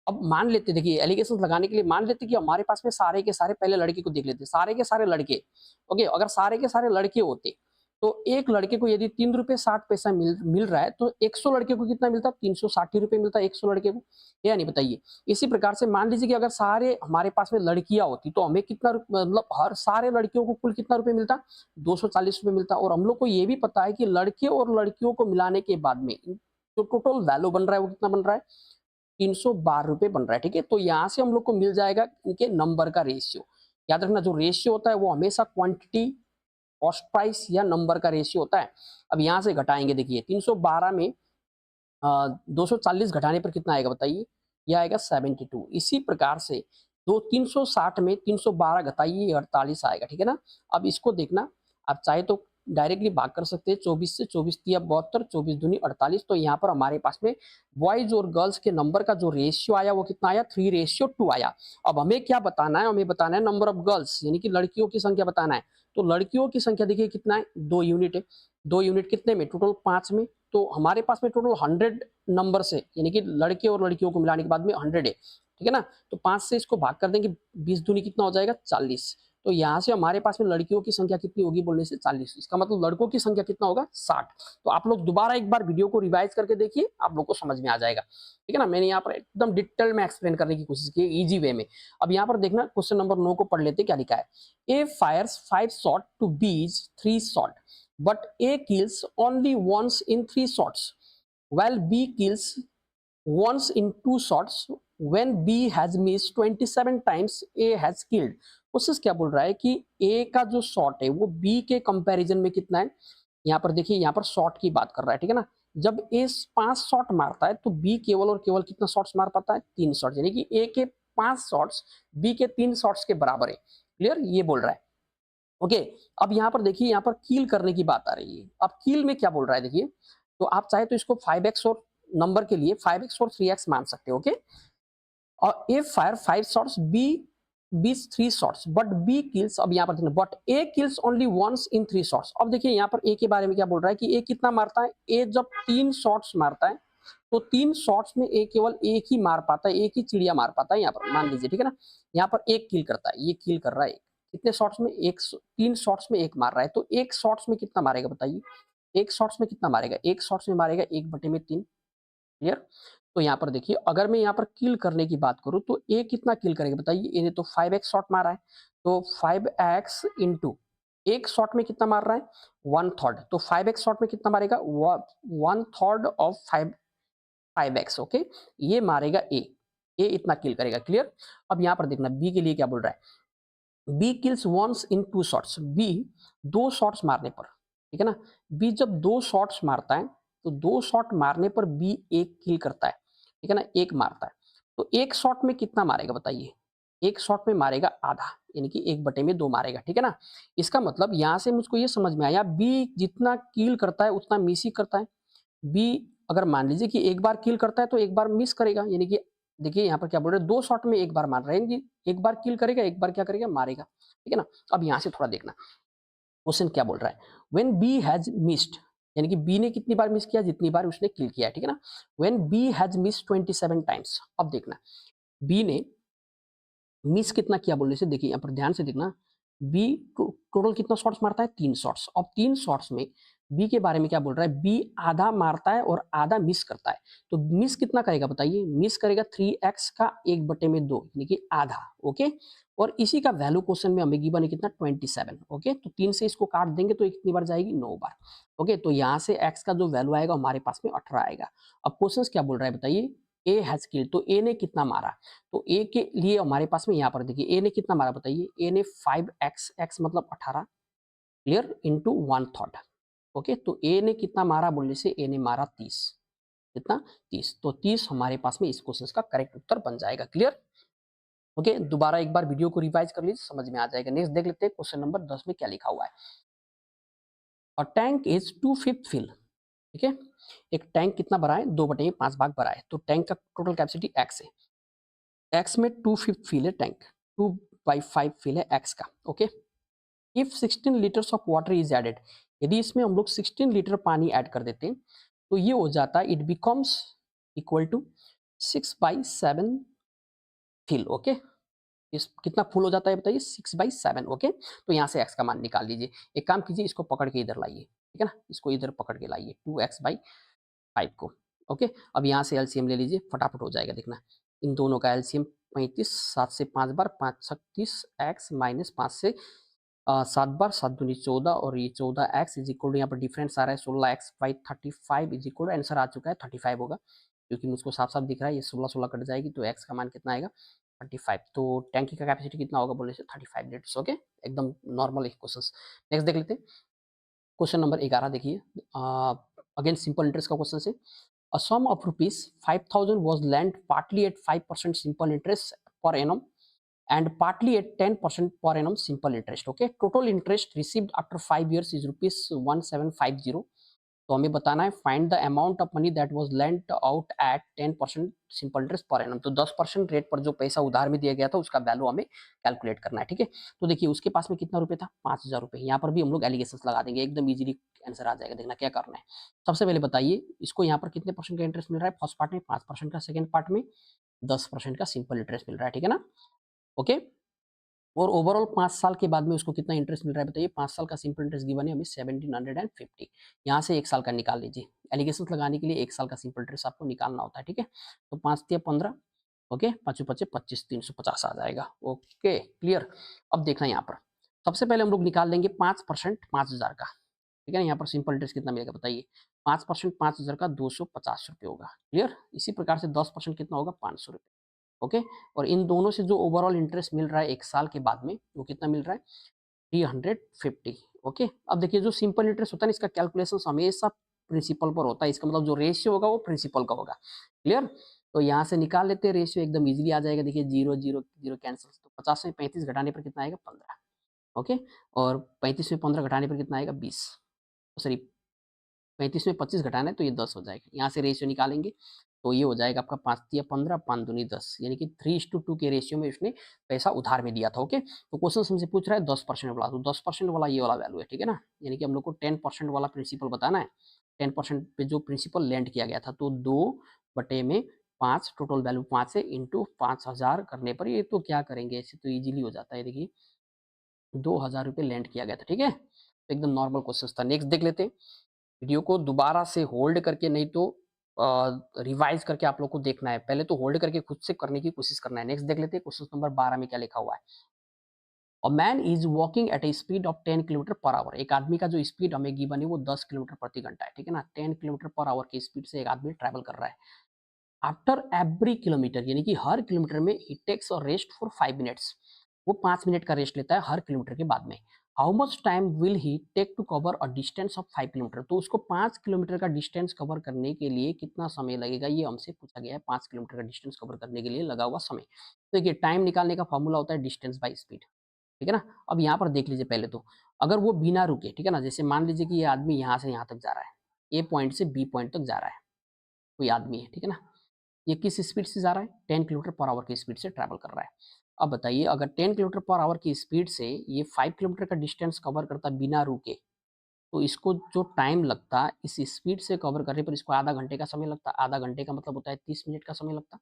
अब मान लेते, देखिए एलिगेशन लगाने के लिए मान लेते कि हमारे पास में सारे के सारे, पहले लड़के को देख लेते, सारे के सारे लड़के। ओके, अगर सारे के सारे लड़के होते तो एक लड़के को यदि 3 रुपए 60 पैसा मिल रहा है तो 100 लड़के को कितना मिलता, 360 रुपए मिलता 100 लड़के को, या नहीं बताइए। इसी प्रकार से मान लीजिए कि अगर सारे हमारे पास में लड़कियां होती तो हमें कितना मतलब हर सारे लड़कियों को कुल कितना रुपए मिलता, 240 रुपए मिलता। और हम लोग को ये भी पता है कि लड़के और लड़कियों को मिलाने के बाद में जो टोटल वैल्यू बन रहा है वो कितना बन रहा है, 312 रुपए बन रहा है। ठीक है, तो यहां से हम लोग को मिल जाएगा इनके नंबर का रेशियो। याद रखना जो रेशियो होता है वो हमेशा क्वांटिटी कॉस्ट प्राइस या नंबर का रेशियो होता है। अब यहां से घटाएंगे, देखिए 312 में 240 घटाने पर कितना आएगा बताइए, यह आएगा 72। इसी प्रकार से 360 में 312 घटाइए 48 आएगा, ठीक है ना। अब इसको देखना, आप चाहे तो डायरेक्टली भाग कर सकते हैं 24 से, 24 तिया 72, 24 दूनी 48। तो यहाँ पर हमारे पास में बॉयज और गर्ल्स के नंबर का जो रेशियो आया वो कितना आया, 3:2 आया। अब हमें क्या बताना है, हमें बताना है नंबर ऑफ गर्ल्स, यानी कि लड़कियों की संख्या बताना है। तो लड़कियों की संख्या देखिए कितना है, 2 यूनिट है। 2 यूनिट कितने में, टोटल 5 में। तो हमारे पास में टोटल 100 नंबर से, यानी कि लड़के और लड़कियों को मिलाने के बाद में 100 है, ठीक है ना। तो 5 से इसको भाग कर देंगे, 20 दूनी कितना हो जाएगा 40। तो यहाँ से हमारे पास में लड़कियों की संख्या कितनी होगी बोलने से 40, इसका मतलब लड़कों की संख्या कितना होगा 60। तो आप लोग दोबारा एक बार वीडियो को रिवाइज करके देखिए, आप लोग को समझ में आ जाएगा, ठीक है ना। मैंने यहाँ पर एकदम डिटेल में एक्सप्लेन करने की कोशिश की इजी वे में। अब यहाँ पर देखना क्वेश्चन नंबर 9 को पढ़ लेते क्या लिखा है। ए फायर्स 5 शॉट टू बीज 3 shot but A kills only once in 3 shots, while B kills once in 2 shots. When B has missed 27 times, A has killed. कोशिश क्या बोल रहा है कि A का जो शॉट है वो B के कंपैरिजन में कितना है। यहाँ पर देखिए, यहाँ पर शॉट की बात कर रहा है, ठीक है ना। जब A 5 शॉट मारता है तो B केवल और केवल कितना शॉट्स मार पाता है, 3 शॉट्स, यानी कि A के 5 शॉट्स B के 3 शॉट्स के बराबर है। क्लियर? ये बोल रहा है। ओके, अब यहाँ पर देखिए, यहाँ पर कील करने की बात आ रही है। अब कील में क्या बोल रहा है देखिए, तो आप चाहे तो इसको 5x और नंबर के लिए 5x और 3x मान सकते हो। ओके, और ए फायर 5 शॉट्स, बी बीस 3 शॉट्स, बट बी किल्स, अब यहाँ पर देखना, but A kills only once in 3 shots. अब देखिए यहाँ पर ए के बारे में क्या बोल रहा है कि ए कितना मारता है, ए जब 3 शॉट्स मारता है तो 3 शॉट्स में ए केवल एक ही मार पाता है, एक ही चिड़िया मार पाता है। यहाँ पर मान लीजिए, ठीक है ना, यहाँ पर एक किल करता है, ये किल कर रहा है कितने शॉट्स में, 3 शॉट्स में एक मार रहा है। तो एक शॉट्स में कितना मारेगा बताइए, एक शॉट्स में कितना मारेगा, एक शॉट्स में मारेगा 1/3। क्लियर? तो यहाँ पर देखिए, अगर मैं यहाँ पर किल करने की बात करूं तो ए कितना किल करेगा बताइए, ए ने तो 5x शॉट मारा है, तो 5x इंटू एक शॉट में कितना मार रहा है, 1/3। तो 5x शॉट में कितना मारेगा, 1/3 ऑफ 5x। ओके, ये मारेगा ए इतना किल करेगा। क्लियर? अब यहाँ पर देखना बी के लिए क्या बोल रहा है, B kills once in 2 shots, B 2 shots मारने पर, ठीक है ना, बी जब 2 शॉट्स मारता है तो 2 शॉट मारने पर बी एक किल करता है, ठीक है ना, एक मारता है। तो एक शॉट में कितना मारेगा बताइए, एक शॉट में मारेगा आधा, यानी कि 1/2 मारेगा, ठीक है ना। इसका मतलब यहां से मुझको ये समझ में आया, बी जितना किल करता है उतना मिस ही करता है, बी अगर मान लीजिए कि एक बार किल करता है तो एक बार मिस करेगा, यानी कि देखिए यहाँ पर क्या बोल रहे हैं, 2 शॉट में एक बार मार रहे हैं, यानी कि एक बार किल करेगा, एक बार क्या करेगा, मारेगा, ठीक है ना? अब यहाँ से थोड़ा देखना, क्वेश्चन क्या बोल रहा है, व्हेन बी हैज मिस्ड, यानी कि बी ने कितनी बार मिस किया, जितनी बार उसने किल किया है, ठीक है ना? When B has missed 27 times, अब देखना बी ने मिस कितना किया बोलने से, देखिए यहाँ पर ध्यान से देखना, बी टोटल कितना शॉट्स मारता है, 3 शॉट्स। अब 3 शॉट्स में बी के बारे में क्या बोल रहा है, बी आधा मारता है और आधा मिस करता है। तो मिस कितना करेगा बताइए, मिस करेगा 3x का 1/2 यानी कि आधा, ओके। और इसी का वैल्यू क्वेश्चन में हमें गिवन है कितना, 27, ओके। तो 3 से इसको काट देंगे तो कितनी बार जाएगी, 9 बार, ओके। तो यहाँ से x का जो वैल्यू आएगा हमारे पास में 18 आएगा। अब क्वेश्चन क्या बोल रहा है बताइए, ए हैज किल्ड, तो ए ने कितना मारा, तो ए के लिए हमारे पास में यहाँ पर देखिए ए ने कितना मारा बताइए, ए ने 5x, x मतलब 18, क्लियर, इंटू 1/3, ओके। तो ए ने कितना मारा बोलने से, ए ने मारा 30, कितना, 30, तो 30 हमारे पास में इस क्वेश्चन का करेक्ट उत्तर बन जाएगा, क्लियर, ओके। दोबारा एक बार वीडियो को रिवाइज कर लीजिए, समझ में आ जाएगा। नेक्स्ट देख लेते हैं, क्वेश्चन नंबर 10 में क्या लिखा हुआ है, और टैंक इज 2/5 फिल, ठीक है। एक टैंक कितना भरा है, 2/5 भाग भरा है, तो टैंक का टोटल कैपेसिटी x है, x में 2/5 फिल है टैंक, 2/5 फिल है x का, okay. If 16 litres of water is added, यदि इसमें हम लोग 16 लीटर पानी ऐड कर देते हैं तो ये हो जाता है, it becomes equal to 6/7 fill, okay. इस कितना फुल हो जाता है बताइए, 6/7, ओके। तो यहाँ से x का मान निकाल लीजिए। एक काम कीजिए, इसको पकड़ के इधर लाइए, ठीक है ना, इसको इधर पकड़ के लाइए 2x/5 को, ओके। अब यहाँ से एलसीएम ले लीजिए, फटाफट हो जाएगा, देखना इन दोनों का एलसीएम 35, 7 से 5 बार 5 36, x माइनस 5 से 7 बार, 7 दूनी 14, और ये 14x इज इक्वल टू, यहाँ पर डिफरेंस आ रहा है 16x/35 is equal to, answer आ चुका है 35 होगा, क्योंकि मुझको साफ साफ दिख रहा है, ये 16 16 कट जाएगी, तो x का मान कितना आएगा, 35। तो टैंकी का कैपेसिटी कितना होगा बोलने से, 35 लीटर्स, ओके। एकदम नॉर्मल एक क्वेश्चन। नेक्स्ट देख लेते हैं, क्वेश्चन नंबर 11 देखिए, अगेन सिंपल इंटरेस्ट का क्वेश्चन से, a sum of rupees 5,000 was lent partly at 5% simple interest per annum and partly at 10% per annum simple interest, okay. Total interest received after 5 years is rupees 1750। तो हमें बताना है, find the amount of money that was lent out at 10% simple interest per annum. तो 10% rate पर जो पैसा उधार में दिया गया था उसका वैल्यू हमें कैलकुलेट करना है, ठीक है। तो देखिए उसके पास में कितना रुपए था, 5,000 रुपए। यहाँ पर भी हम लोग एलिगेशंस लगा देंगे, एकदम इजीली आंसर आ जाएगा। देखना क्या करना है, सबसे पहले बताइए इसको यहाँ पर कितने परसेंट का इंटरेस्ट मिल रहा है, फर्स्ट पार्ट में 5% का, सेकंड पार्ट में 10% का सिंपल इंटरेस्ट मिल रहा है, ठीक है ना, ओके। और ओवरऑल 5 साल के बाद में उसको कितना इंटरेस्ट मिल रहा है बताइए, 5 साल का सिंपल इंटरेस्ट गिवन है हमें 1750। यहाँ से 1 साल का निकाल लीजिए, एलिगेशन लगाने के लिए 1 साल का सिंपल इंटरेस्ट आपको निकालना होता है, ठीक है। तो 5 तिया 15, ओके, 5 5 25, 350 आ जाएगा, ओके, क्लियर। अब देखना यहाँ पर, सबसे पहले हम लोग निकाल लेंगे 5% 5,000 का, ठीक है ना। यहाँ पर सिंपल इंटरेस्ट कितना मिलेगा बताइए, 5% 5,000 का 250 रुपये होगा, क्लियर। इसी प्रकार से 10% कितना होगा, 500 रुपये, ओके। और इन दोनों से जो ओवरऑल इंटरेस्ट मिल रहा है 1 साल के बाद में, वो कितना मिल रहा है, 350, ओके। अब देखिए जो सिंपल इंटरेस्ट होता है ना, इसका कैलकुलेशन हमेशा प्रिंसिपल पर होता है, इसका मतलब जो रेशियो होगा वो प्रिंसिपल का होगा, क्लियर। तो यहाँ से निकाल लेते हैं रेशियो, एकदम इजीली आ जाएगा। देखिए 0 0 0 कैंसिल, तो 50 में 35 घटाने पर कितना आएगा, 15, ओके। और 35 में 15 घटाने पर कितना आएगा, 20, सॉरी 35 में 25 घटाना है तो ये 10 हो जाएगा। यहाँ से रेशियो निकालेंगे तो ये हो जाएगा आपका 5 तिया 15, 5 दूनी 10, यानी कि 3:2 के रेशियो में उसने पैसा उधार में दिया था, ओके। तो क्वेश्चन हमसे पूछ रहा है 10% वाला, तो 10% वाला ये वाला वैल्यू है, ठीक है ना। यानी कि हम लोग को 10% वाला प्रिंसिपल बताना है, 10% पे जो प्रिंसिपल लेंड किया गया था, तो 2/5, टोटल वैल्यू 5 है, इंटू 5,000 करने पर, ये तो क्या करेंगे, ऐसे तो ईजिली हो जाता है। देखिए 2,000 रुपये लेंड किया गया था, ठीक है। तो एकदम नॉर्मल क्वेश्चन था। नेक्स्ट देख लेते हैं, वीडियो को दोबारा से होल्ड करके, नहीं तो रिवाइज करके आप लोग को देखना है, पहले तो होल्ड करके खुद से करने की कोशिश करना है। नेक्स्ट देख लेते हैं, क्वेश्चन नंबर 12 में क्या लिखा हुआ है, a man is walking at a speed of 10 kilometre per hour. एक आदमी का जो स्पीड हमें गिवन है वो 10 किलोमीटर प्रति घंटा है, ठीक है ना। 10 किलोमीटर पर आवर की स्पीड से एक आदमी ट्रैवल कर रहा है। आफ्टर एवरी किलोमीटर, यानी कि हर किलोमीटर में ही टेक्स और रेस्ट फॉर 5 मिनट्स, वो 5 मिनट का रेस्ट लेता है हर किलोमीटर के बाद में। How much time will he take to cover a distance of 5 kilometre, तो उसको 5 किलोमीटर का डिस्टेंस कवर करने के लिए कितना समय लगेगा, ये हमसे पूछा गया है। 5 किलोमीटर का डिस्टेंस कवर करने के लिए लगा हुआ समय। तो देखिए टाइम निकालने का फॉर्मूला होता है डिस्टेंस बाई स्पीड, ठीक है ना। अब यहाँ पर देख लीजिए पहले तो, अगर वो बिना रुके, ठीक है ना, जैसे मान लीजिए कि ये आदमी यहाँ से यहाँ तक जा रहा है, ए पॉइंट से बी पॉइंट तक जा रहा है, कोई आदमी है, ठीक है ना? ये किस स्पीड से जा रहा है? 10 किलोमीटर पर आवर की स्पीड से ट्रैवल कर रहा है। अब बताइए अगर 10 किलोमीटर पर आवर की स्पीड से ये 5 किलोमीटर का डिस्टेंस कवर करता बिना रुके, तो इसको जो टाइम लगता इस स्पीड से कवर करने पर इसको आधा घंटे का समय लगता। आधा घंटे का मतलब होता है 30 मिनट का समय लगता।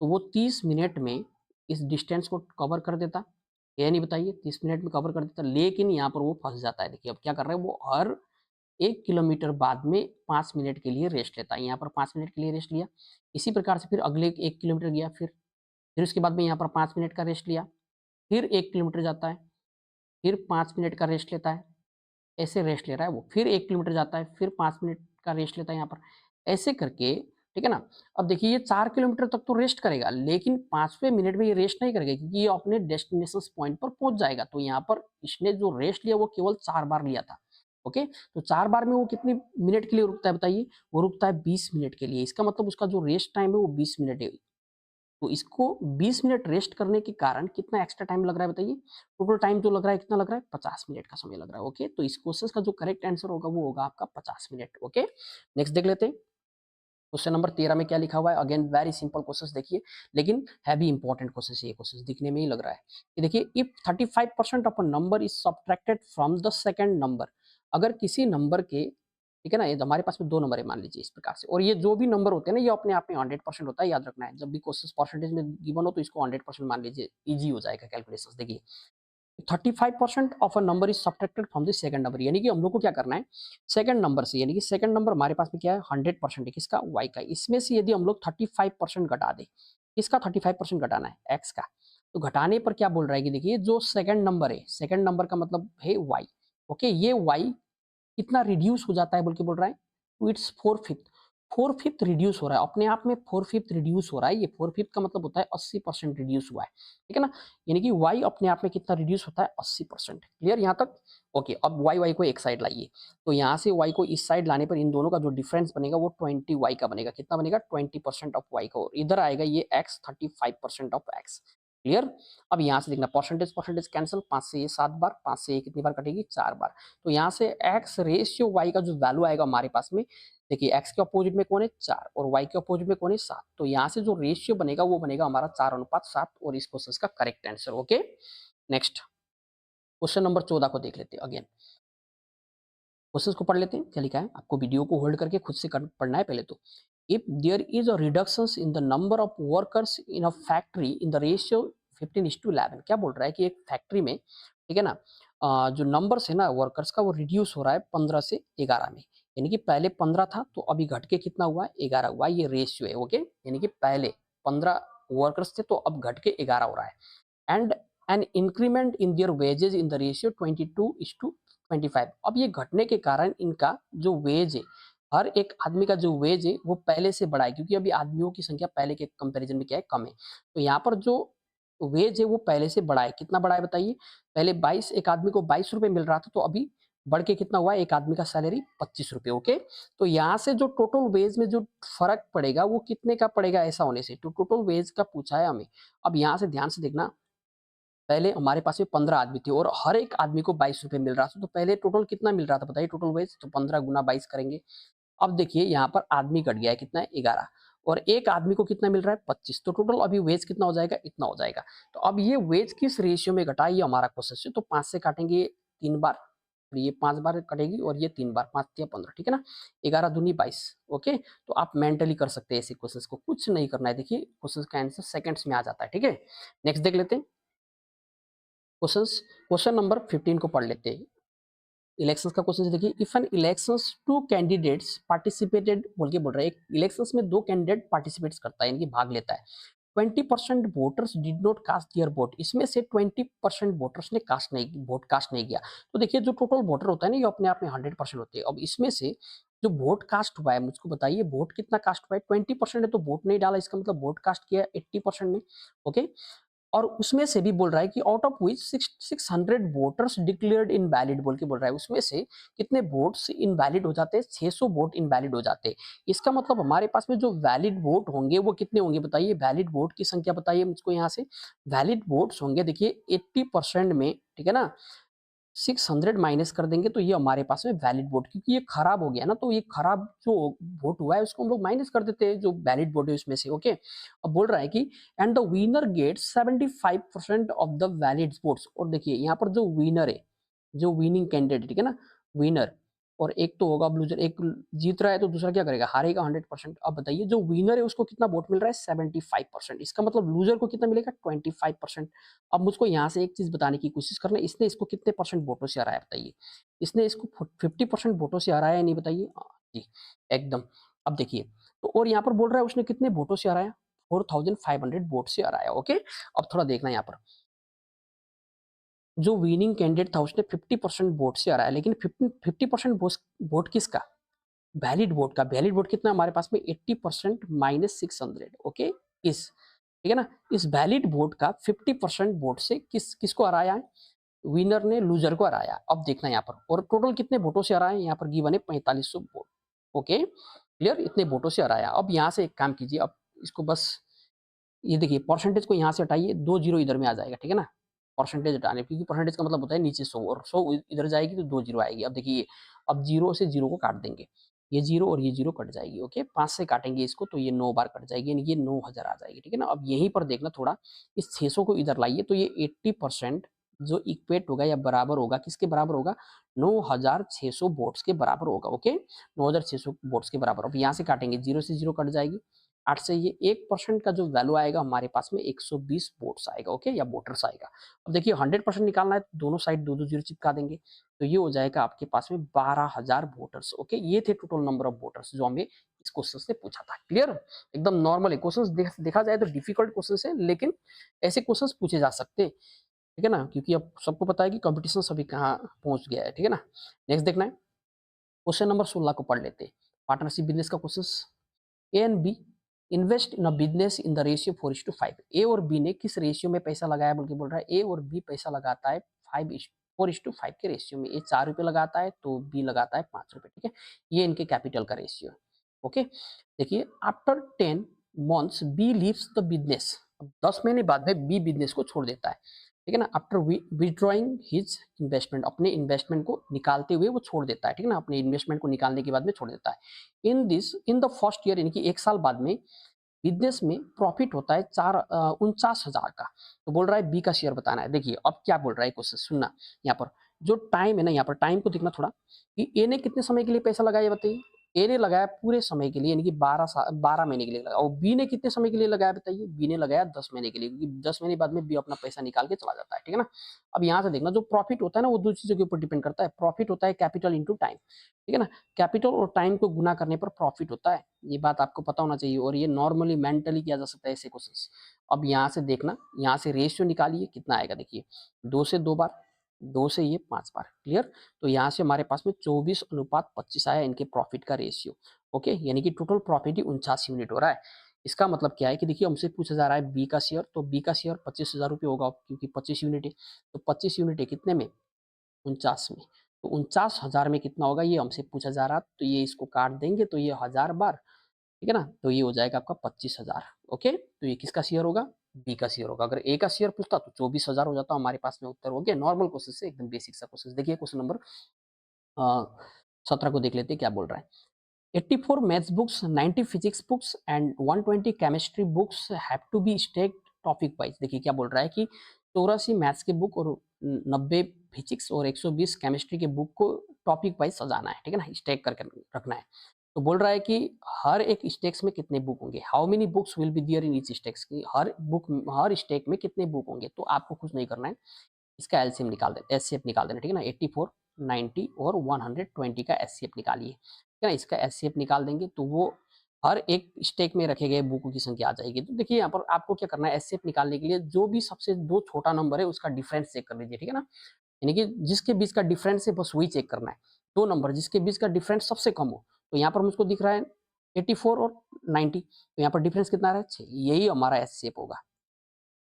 तो वो 30 मिनट में इस डिस्टेंस को कवर कर देता। ये नहीं बताइए 30 मिनट में कवर कर देता, लेकिन यहाँ पर वो फँस जाता है। देखिए अब क्या कर रहा है वो, हर 1 किलोमीटर बाद में 5 मिनट के लिए रेस्ट लेता है। यहाँ पर 5 मिनट के लिए रेस्ट लिया। इसी प्रकार से फिर अगले 1 किलोमीटर गया, फिर उसके बाद में यहाँ पर 5 मिनट का रेस्ट लिया। फिर 1 किलोमीटर जाता है, फिर 5 मिनट का रेस्ट लेता है। ऐसे रेस्ट ले रहा है वो, फिर 1 किलोमीटर जाता है, फिर 5 मिनट का रेस्ट लेता है यहाँ पर। ऐसे करके, ठीक है ना? अब देखिए ये 4 किलोमीटर तक तो रेस्ट करेगा, लेकिन 5वें मिनट में ये रेस्ट नहीं करेगा क्योंकि ये अपने डेस्टिनेशन पॉइंट पर पहुँच जाएगा। तो यहाँ पर इसने जो रेस्ट लिया वो केवल 4 बार लिया था। ओके? तो 4 बार में वो कितने मिनट के लिए रुकता है बताइए? वो रुकता है 20 मिनट के लिए। इसका मतलब उसका जो रेस्ट टाइम है वो 20 मिनट है। तो इसको 20 मिनट रेस्ट करने के कारण कितना एक्स्ट्रा टाइम लग रहा है बताइए? टोटल टाइम जो लग रहा है कितना लग रहा है? 50 मिनट का समय लग रहा है। ओके? तो इस क्वेश्चन का जो करेक्ट आंसर होगा वो होगा आपका 50 मिनट। ओके? नेक्स्ट देख लेते हैं। क्वेश्चन नंबर 13 में क्या लिखा हुआ है? अगेन वेरी सिंपल क्वेश्चंस देखिए, लेकिन हैवी इंपॉर्टेंट क्वेश्चंस है ये क्वेश्चंस दिखने में ही लग रहा है। कि देखिए if 35% of a number is subtracted from the second number, अगर किसी नंबर के, ठीक है ना, ये हमारे पास में 2 नंबर है मान लीजिए इस प्रकार से, और ये जो भी नंबर होते हैं ना ये अपने आप में 100% होता है, याद रखना है। जब भी क्वेश्चंस परसेंटेज में गिवन हो तो इसको 100% मान लीजिए, ईज़ी हो जाएगा कैलकुलेशंस। देखिए 35% of a number is subtracted from the second number, यानी कि हम लोग को क्या करना है, सेकंड नंबर से, यानी कि सेकंड नंबर हमारे पास में क्या है 100% है, किसका? y का। इसमें से यदि हम लोग 35% घटा दें, किसका 35% घटाना है? x का। तो घटाने पर क्या बोल रहा है कि देखिए जो सेकंड नंबर है, सेकंड नंबर का मतलब है y। ओके, ये y कितना रिड्यूस हो जाता है बोल के बोल रहा है? To it's 4/5। 4/5 रिड्यूस हो रहा है, अपने आप में 4/5 रिड्यूस हो रहा है। ये 4/5 का मतलब होता है 80% रिड्यूस हुआ है, ठीक है ना? यानी कि y अपने आप में कितना रिड्यूस होता है? 80%। क्लियर यहाँ तक? ओके, अब y को एक साइड लाइए। तो यहाँ से y को इस साइड लाने पर इन दोनों का जो डिफरेंस बनेगा वो 20y का बनेगा। कितना बनेगा? 20% ऑफ y का, और इधर आएगा ये x 35% ऑफ x। क्लियर? अब यहाँ से देखना परसेंटेज परसेंटेज कैंसिल, 5 से ये 7 बार, 5 से ये कितनी बार कटेगी? 4 बार। तो यहाँ से x रेशियो y का जो वैल्यू आएगा हमारे पास में, देखिए x के अपोजिट में कौन है? 4, और y के अपोजिट में कौन है? 7। तो यहाँ से जो रेशियो बनेगा वो बनेगा हमारा 4:7, और इस क्वेश्चन का correct answer. Okay, next question number 14 को देख लेते हैं। अगेन क्वेश्चन को पढ़ लेते हैं, क्या लिखा है? आपको वीडियो को होल्ड करके खुद से पढ़ना है पहले तो। If there is a reduction in the number of workers in a factory in the ratio 15:11, क्या बोल रहा है कि एक फैक्ट्री में, ठीक है ना, जो नंबर्स है ना वर्कर्स का वो रिड्यूस हो रहा है 15 से 11 में। यानी कि पहले 15 था तो अभी घट के कितना हुआ है? 11 हुआ है। ये रेशियो है। ओके, यानी कि पहले 15 वर्कर्स थे तो अब घट के 11 हो रहा है। And an increment in their wages in the ratio 22:25। अब ये घटने के कारण इनका जो वेज है, हर एक आदमी का जो वेज है वो पहले से बढ़ा है, क्योंकि अभी आदमियों की संख्या पहले के कंपैरिजन में क्या है? कम है। तो यहाँ पर जो वेज है वो पहले से बढ़ा है। कितना बढ़ा है बताइए? पहले 22, एक आदमी को 22 रुपए मिल रहा था, तो अभी बढ़ के कितना हुआ है? एक आदमी का सैलरी 25 रुपए। ओके, तो यहाँ से जो टोटल वेज में जो फर्क पड़ेगा वो कितने का पड़ेगा ऐसा होने से? तो टोटल वेज का पूछा है हमें। अब यहाँ से ध्यान से देखना, पहले हमारे पास में 15 आदमी थे और हर एक आदमी को 22 रुपए मिल रहा था, तो पहले टोटल कितना मिल रहा था बताइए? टोटल वेज तो 15 गुना 22 करेंगे। अब देखिए यहाँ पर आदमी घट गया है, कितना है? 11, और एक आदमी को कितना मिल रहा है? 25। तो टोटल अभी वेज कितना हो जाएगा? इतना हो जाएगा। तो अब ये वेज किस रेशियो में घटा, ये हमारा क्वेश्चन है। तो 5 से काटेंगे 3 बार, और ये 5 बार कटेगी, और ये 3 बार, 5 या 15, ठीक है ना? 11 दूनी 22। ओके, तो आप मेंटली कर सकते हैं ऐसे क्वेश्चन को, कुछ नहीं करना है। देखिए क्वेश्चन का आंसर सेकंड्स में आ जाता है। ठीक है, नेक्स्ट देख लेते हैं क्वेश्चंस। क्वेश्चन नंबर 15 को पढ़ लेते हैं। इलेक्शंस का क्वेश्चन देखिए, if an elections two candidates participated, बोल के बोल रहा है एक इलेक्शंस में 2 कैंडिडेट पार्टिसिपेट्स करता है, यानी कि भाग लेता है। 20% voters did not cast their vote, इसमें से 20% वोटर्स ने वोट कास्ट नहीं किया। तो देखिए जो टोटल वोटर होता है ना ये अपने आप में 100% होते हैं। अब इसमें से जो वोट कास्ट हुआ है, मुझको बताइए वोट कितना कास्ट हुआ है? 20% है तो वोट नहीं डाला, इसका मतलब वोट कास्ट किया 80% ने। ओके, और उसमें से भी बोल रहा है कि out of which 600 voters declared invalid, बोल के बोल रहा है उसमें से कितने वोट्स इनवैलिड हो जाते हैं? 600 वोट इनवैलिड हो जाते हैं। इसका मतलब हमारे पास में जो वैलिड वोट होंगे वो कितने होंगे बताइए? वैलिड वोट की संख्या बताइए मुझको यहाँ से। वैलिड वोट्स होंगे देखिए 80% में, ठीक है ना, 600 माइनस कर देंगे तो ये हमारे पास में वैलिड वोट, क्योंकि ये खराब हो गया ना, तो ये खराब जो वोट हुआ है उसको हम लोग माइनस कर देते हैं जो वैलिड वोट है उसमें से। ओके, अब बोल रहा है कि and the winner gets 75% of the valid votes. और देखिए यहाँ पर जो विनर है, जो विनिंग कैंडिडेट, ठीक है ना, विनर, और एक तो होगा लूजर, एक जीत रहा है तो दूसरा क्या करेगा, हारेगा 100%। अब बताइए जो विनर है उसको कितना वोट मिल रहा है, 75%। इसका मतलब लूजर को कितना मिलेगा, 25%। अब मुझको यहाँ से एक चीज बताने की कोशिश करना है, इसने इसको कितने परसेंट वोटों से हराया बताइए, इसने इसको 50% वोटों से हराया है, नहीं बताइए जी, एकदम। अब देखिए तो, और यहाँ पर बोल रहा है उसने कितने वोटों से हराया, 4500 वोट से हराया। ओके, अब थोड़ा देखना यहाँ पर, जो विनिंग कैंडिडेट था उसने 50% वोट से हराया, लेकिन 50% वोट किसका, वैलिड वोट का। वैलिड वोट कितना हमारे पास में, 80% माइनस 600। ओके, इस, ठीक है ना, इस वैलिड वोट का 50% वोट से किसको हराया है, विनर ने लूजर को हराया। अब देखना यहाँ पर, और टोटल कितने वोटों से हराया है, यहाँ पर गिवन है 4500 वोट। ओके क्लियर, इतने वोटों से हराया। अब यहाँ से एक काम कीजिए, अब इसको बस, ये देखिए परसेंटेज को यहाँ से हटाइए, 2 जीरो इधर में आ जाएगा, ठीक है ना, परसेंटेज हटाने, क्योंकि परसेंटेज का मतलब होता है नीचे 100, और 100 इधर जाएगी तो 2 जीरो आएगी। अब देखिए, अब जीरो से जीरो को काट देंगे, ये जीरो और ये जीरो कट जाएगी। ओके, 5 से काटेंगे इसको तो ये 9 बार कट जाएगी, यानी ये 9000 आ जाएगी, ठीक है ना। अब यहीं पर देखना थोड़ा, इस 600 को इधर लाइए तो ये 80% जो इक्वेट होगा या बराबर होगा, किसके बराबर होगा, 9600 वोट्स के बराबर होगा। ओके, 9600 वोट्स के बराबर। अब यहाँ से काटेंगे, जीरो से जीरो कट जाएगी, 8 से ये 1% का जो वैल्यू आएगा हमारे पास में 120 वोट्स आएगा। ओके, या वोटर्स आएगा। अब देखिए 100% निकालना है तो दोनों साइड दो दो जीरो चिपका देंगे, तो ये हो जाएगा आपके पास में 12000 वोटर्स। ओके, ये थे टोटल नंबर ऑफ वोटर्स जो हमें इस क्वेश्चन से पूछा था। क्लियर, एकदम नॉर्मल है क्वेश्चन, देखा जाए तो डिफिकल्ट क्वेश्चन है, लेकिन ऐसे क्वेश्चन पूछे जा सकते हैं, ठीक है ना, क्योंकि अब सबको पता है कि कंपटीशन सभी कहाँ पहुंच गया है, ठीक है ना। नेक्स्ट देखना है, क्वेश्चन नंबर 16 को पढ़ लेते हैं, पार्टनरशिप बिजनेस का question. A and B invest in a business in the ratio 4:5। A और बी ने किस रेशियो में पैसा लगाया, बल्कि बोल रहा है ए और बी पैसा लगाता है 4:5 के रेशियो में। ए 4 रुपये लगाता है तो बी लगाता है 5 रुपये, ठीक है, ये इनके कैपिटल का रेशियो है। ओके, देखिए after 10 months B leaves the business. 10 महीने बाद में बी बिजनेस को छोड़ देता है, ठीक है ना, आफ्टर विड्रॉइंग हिज इन्वेस्टमेंट, अपने इन्वेस्टमेंट को निकालते हुए वो छोड़ देता है, ठीक है ना, अपने इन्वेस्टमेंट को निकालने के बाद में छोड़ देता है। इन द फर्स्ट ईयर, यानी कि 1 साल बाद में बिजनेस में प्रॉफिट होता है 49,000 का। तो बोल रहा है बी का शेयर बताना है। देखिए अब क्या बोल रहा है क्वेश्चन, सुनना, यहाँ पर जो टाइम है ना, यहाँ पर टाइम को देखना थोड़ा, कि ए ने कितने समय के लिए पैसा लगाया बताइए, ए ने लगाया पूरे समय के लिए, यानी कि 12 महीने के लिए लगाया, और बी ने कितने समय के लिए लगाया बताइए, बी ने लगाया 10 महीने के लिए, क्योंकि 10 महीने बाद में बी अपना पैसा निकाल के चला जाता है, ठीक है ना। अब यहाँ से देखना, जो प्रॉफिट होता है ना वो दो चीजों के ऊपर डिपेंड करता है, प्रॉफिट होता है कैपिटल इंटू टाइम, ठीक है ना, कैपिटल और टाइम को गुना करने पर प्रॉफिट होता है, ये बात आपको पता होना चाहिए, और ये नॉर्मली मेंटली किया जा सकता है ऐसे क्वेश्चंस। अब यहाँ से देखना, यहाँ से रेशियो निकालिए कितना आएगा, देखिए 2 से 2 बार, 2 से ये 5 बार, क्लियर। तो यहाँ से हमारे पास में 24:25 आया इनके प्रॉफिट का रेशियो। ओके, यानी कि टोटल प्रॉफिट ही 79 यूनिट हो रहा है। इसका मतलब क्या है कि देखिए हमसे पूछा जा रहा है बी का शेयर, तो बी का शेयर 25,000 रुपये होगा, क्योंकि 25 यूनिट है, तो 25 यूनिट है कितने में, 49 में, तो 49,000 में कितना होगा ये हमसे पूछा जा रहा, तो ये इसको काट देंगे तो ये 1000 बार, ठीक है ना, तो ये हो जाएगा आपका 25,000। ओके, तो ये किसका शेयर होगा, बी का शेयर होगा। अगर ए का शेयर पूछता तो 24,000 हो जाता, हमारे पास में उत्तर हो गया। नॉर्मल क्वेश्चन से एकदम बेसिक सा क्वेश्चन। देखिए क्वेश्चन नंबर 17 को देख लेते हैं क्या बोल रहा है। 84 maths books, 90 physics books and 120 chemistry books have to be stacked topic wise. देखिए क्या बोल रहा है कि 84 मैथ्स के बुक और 90 फिजिक्स और 120 केमिस्ट्री के बुक को टॉपिक वाइज सजाना है, ठीक है ना, स्टेक करके रखना है। तो बोल रहा है कि हर एक स्टेक्स में कितने बुक होंगे, how many books will be there in each stacks, की हर बुक, हर स्टेक में कितने बुक होंगे। तो आपको कुछ नहीं करना है, इसका एलसीएम निकाल देना, एचसीएफ निकाल देना, ठीक है ना, 84, 90 और 120 का एचसीएफ निकालिए, ठीक है ना। इसका एचसीएफ निकाल देंगे तो वो हर एक स्टेक में रखे गए बुकों की संख्या आ जाएगी। तो देखिए यहाँ पर आपको क्या करना है, एचसीएफ निकालने के लिए जो भी सबसे दो छोटा नंबर है उसका डिफरेंस चेक कर लीजिए, ठीक है ना, यानी कि जिसके बीच का डिफरेंस है बस वही चेक करना है। दो नंबर जिसके बीच का डिफरेंस सबसे कम हो, तो यहाँ पर मुझको दिख रहा है 84 और 90, तो यहाँ पर डिफरेंस कितना आ रहा है, 6, यही हमारा एचसीएफ होगा,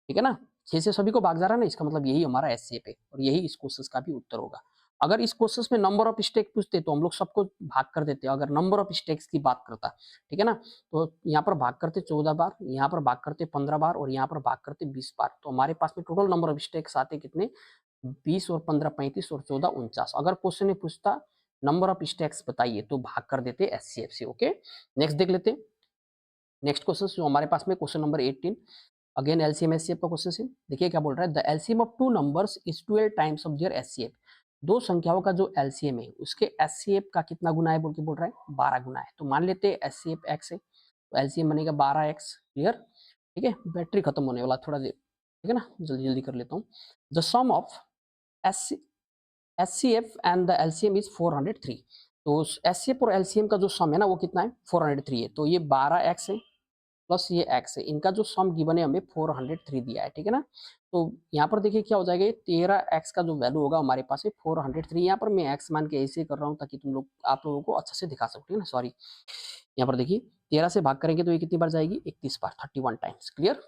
ठीक है ना। 6 से सभी को भाग जा रहा है ना, इसका मतलब यही हमारा एससीएफ है, और यही इस क्वेश्चन का भी उत्तर होगा। अगर इस क्वेश्चन में नंबर ऑफ स्टेक पूछते तो हम लोग सबको भाग कर देते, अगर नंबर ऑफ स्टेक्स की बात करता, ठीक है ना, तो यहाँ पर भाग करते 14 बार, यहाँ पर भाग करते 15 बार, और यहाँ पर भाग करते 20 बार, तो हमारे पास में टोटल नंबर ऑफ स्टेक्स आते कितने, 20 और 15 35 और 14 49। अगर क्वेश्चन में पूछता नंबर ऑफ स्टैक्स बताइए तो भाग कर देते एचसीएफ से। ओके, नेक्स्ट देख लेते हैं। नेक्स्ट क्वेश्चन जो हमारे पास में question number 18, again LCM HCF का क्वेश्चन है। देखिए क्या बोल रहा है, the LCM of two numbers is 12 times of their HCF. दो संख्याओं का जो एलसीएम है उसके एचसीएफ का कितना गुना है बोल रहा है, 12 गुना है। तो मान लेते हैं एचसीएफ एक्स है, तो एलसीएम बनेगा 12x। क्लियर, ठीक है। बैटरी खत्म होने वाला थोड़ा देर, ठीक है ना, जल्दी जल्दी कर लेता हूँ। The sum of S HCF and the LCM is 403। तो एचसीएफ और एलसीएम का जो सम है ना वो कितना है, 403 है। तो ये 12x है प्लस ये x है, इनका जो सम गिवन है हमें 403 दिया है, ठीक है ना। तो यहाँ पर देखिए क्या हो जाएगा, 13x का जो वैल्यू होगा हमारे पास है 403। यहाँ पर मैं x मान के ऐसे कर रहा हूँ ताकि तुम लोग आप लोगों को अच्छे से दिखा सकते, ठीक है ना, सॉरी। यहाँ पर देखिए 13 से भाग करेंगे तो ये कितनी बार जाएगी, 31 बार, 31 टाइम्स। Clear,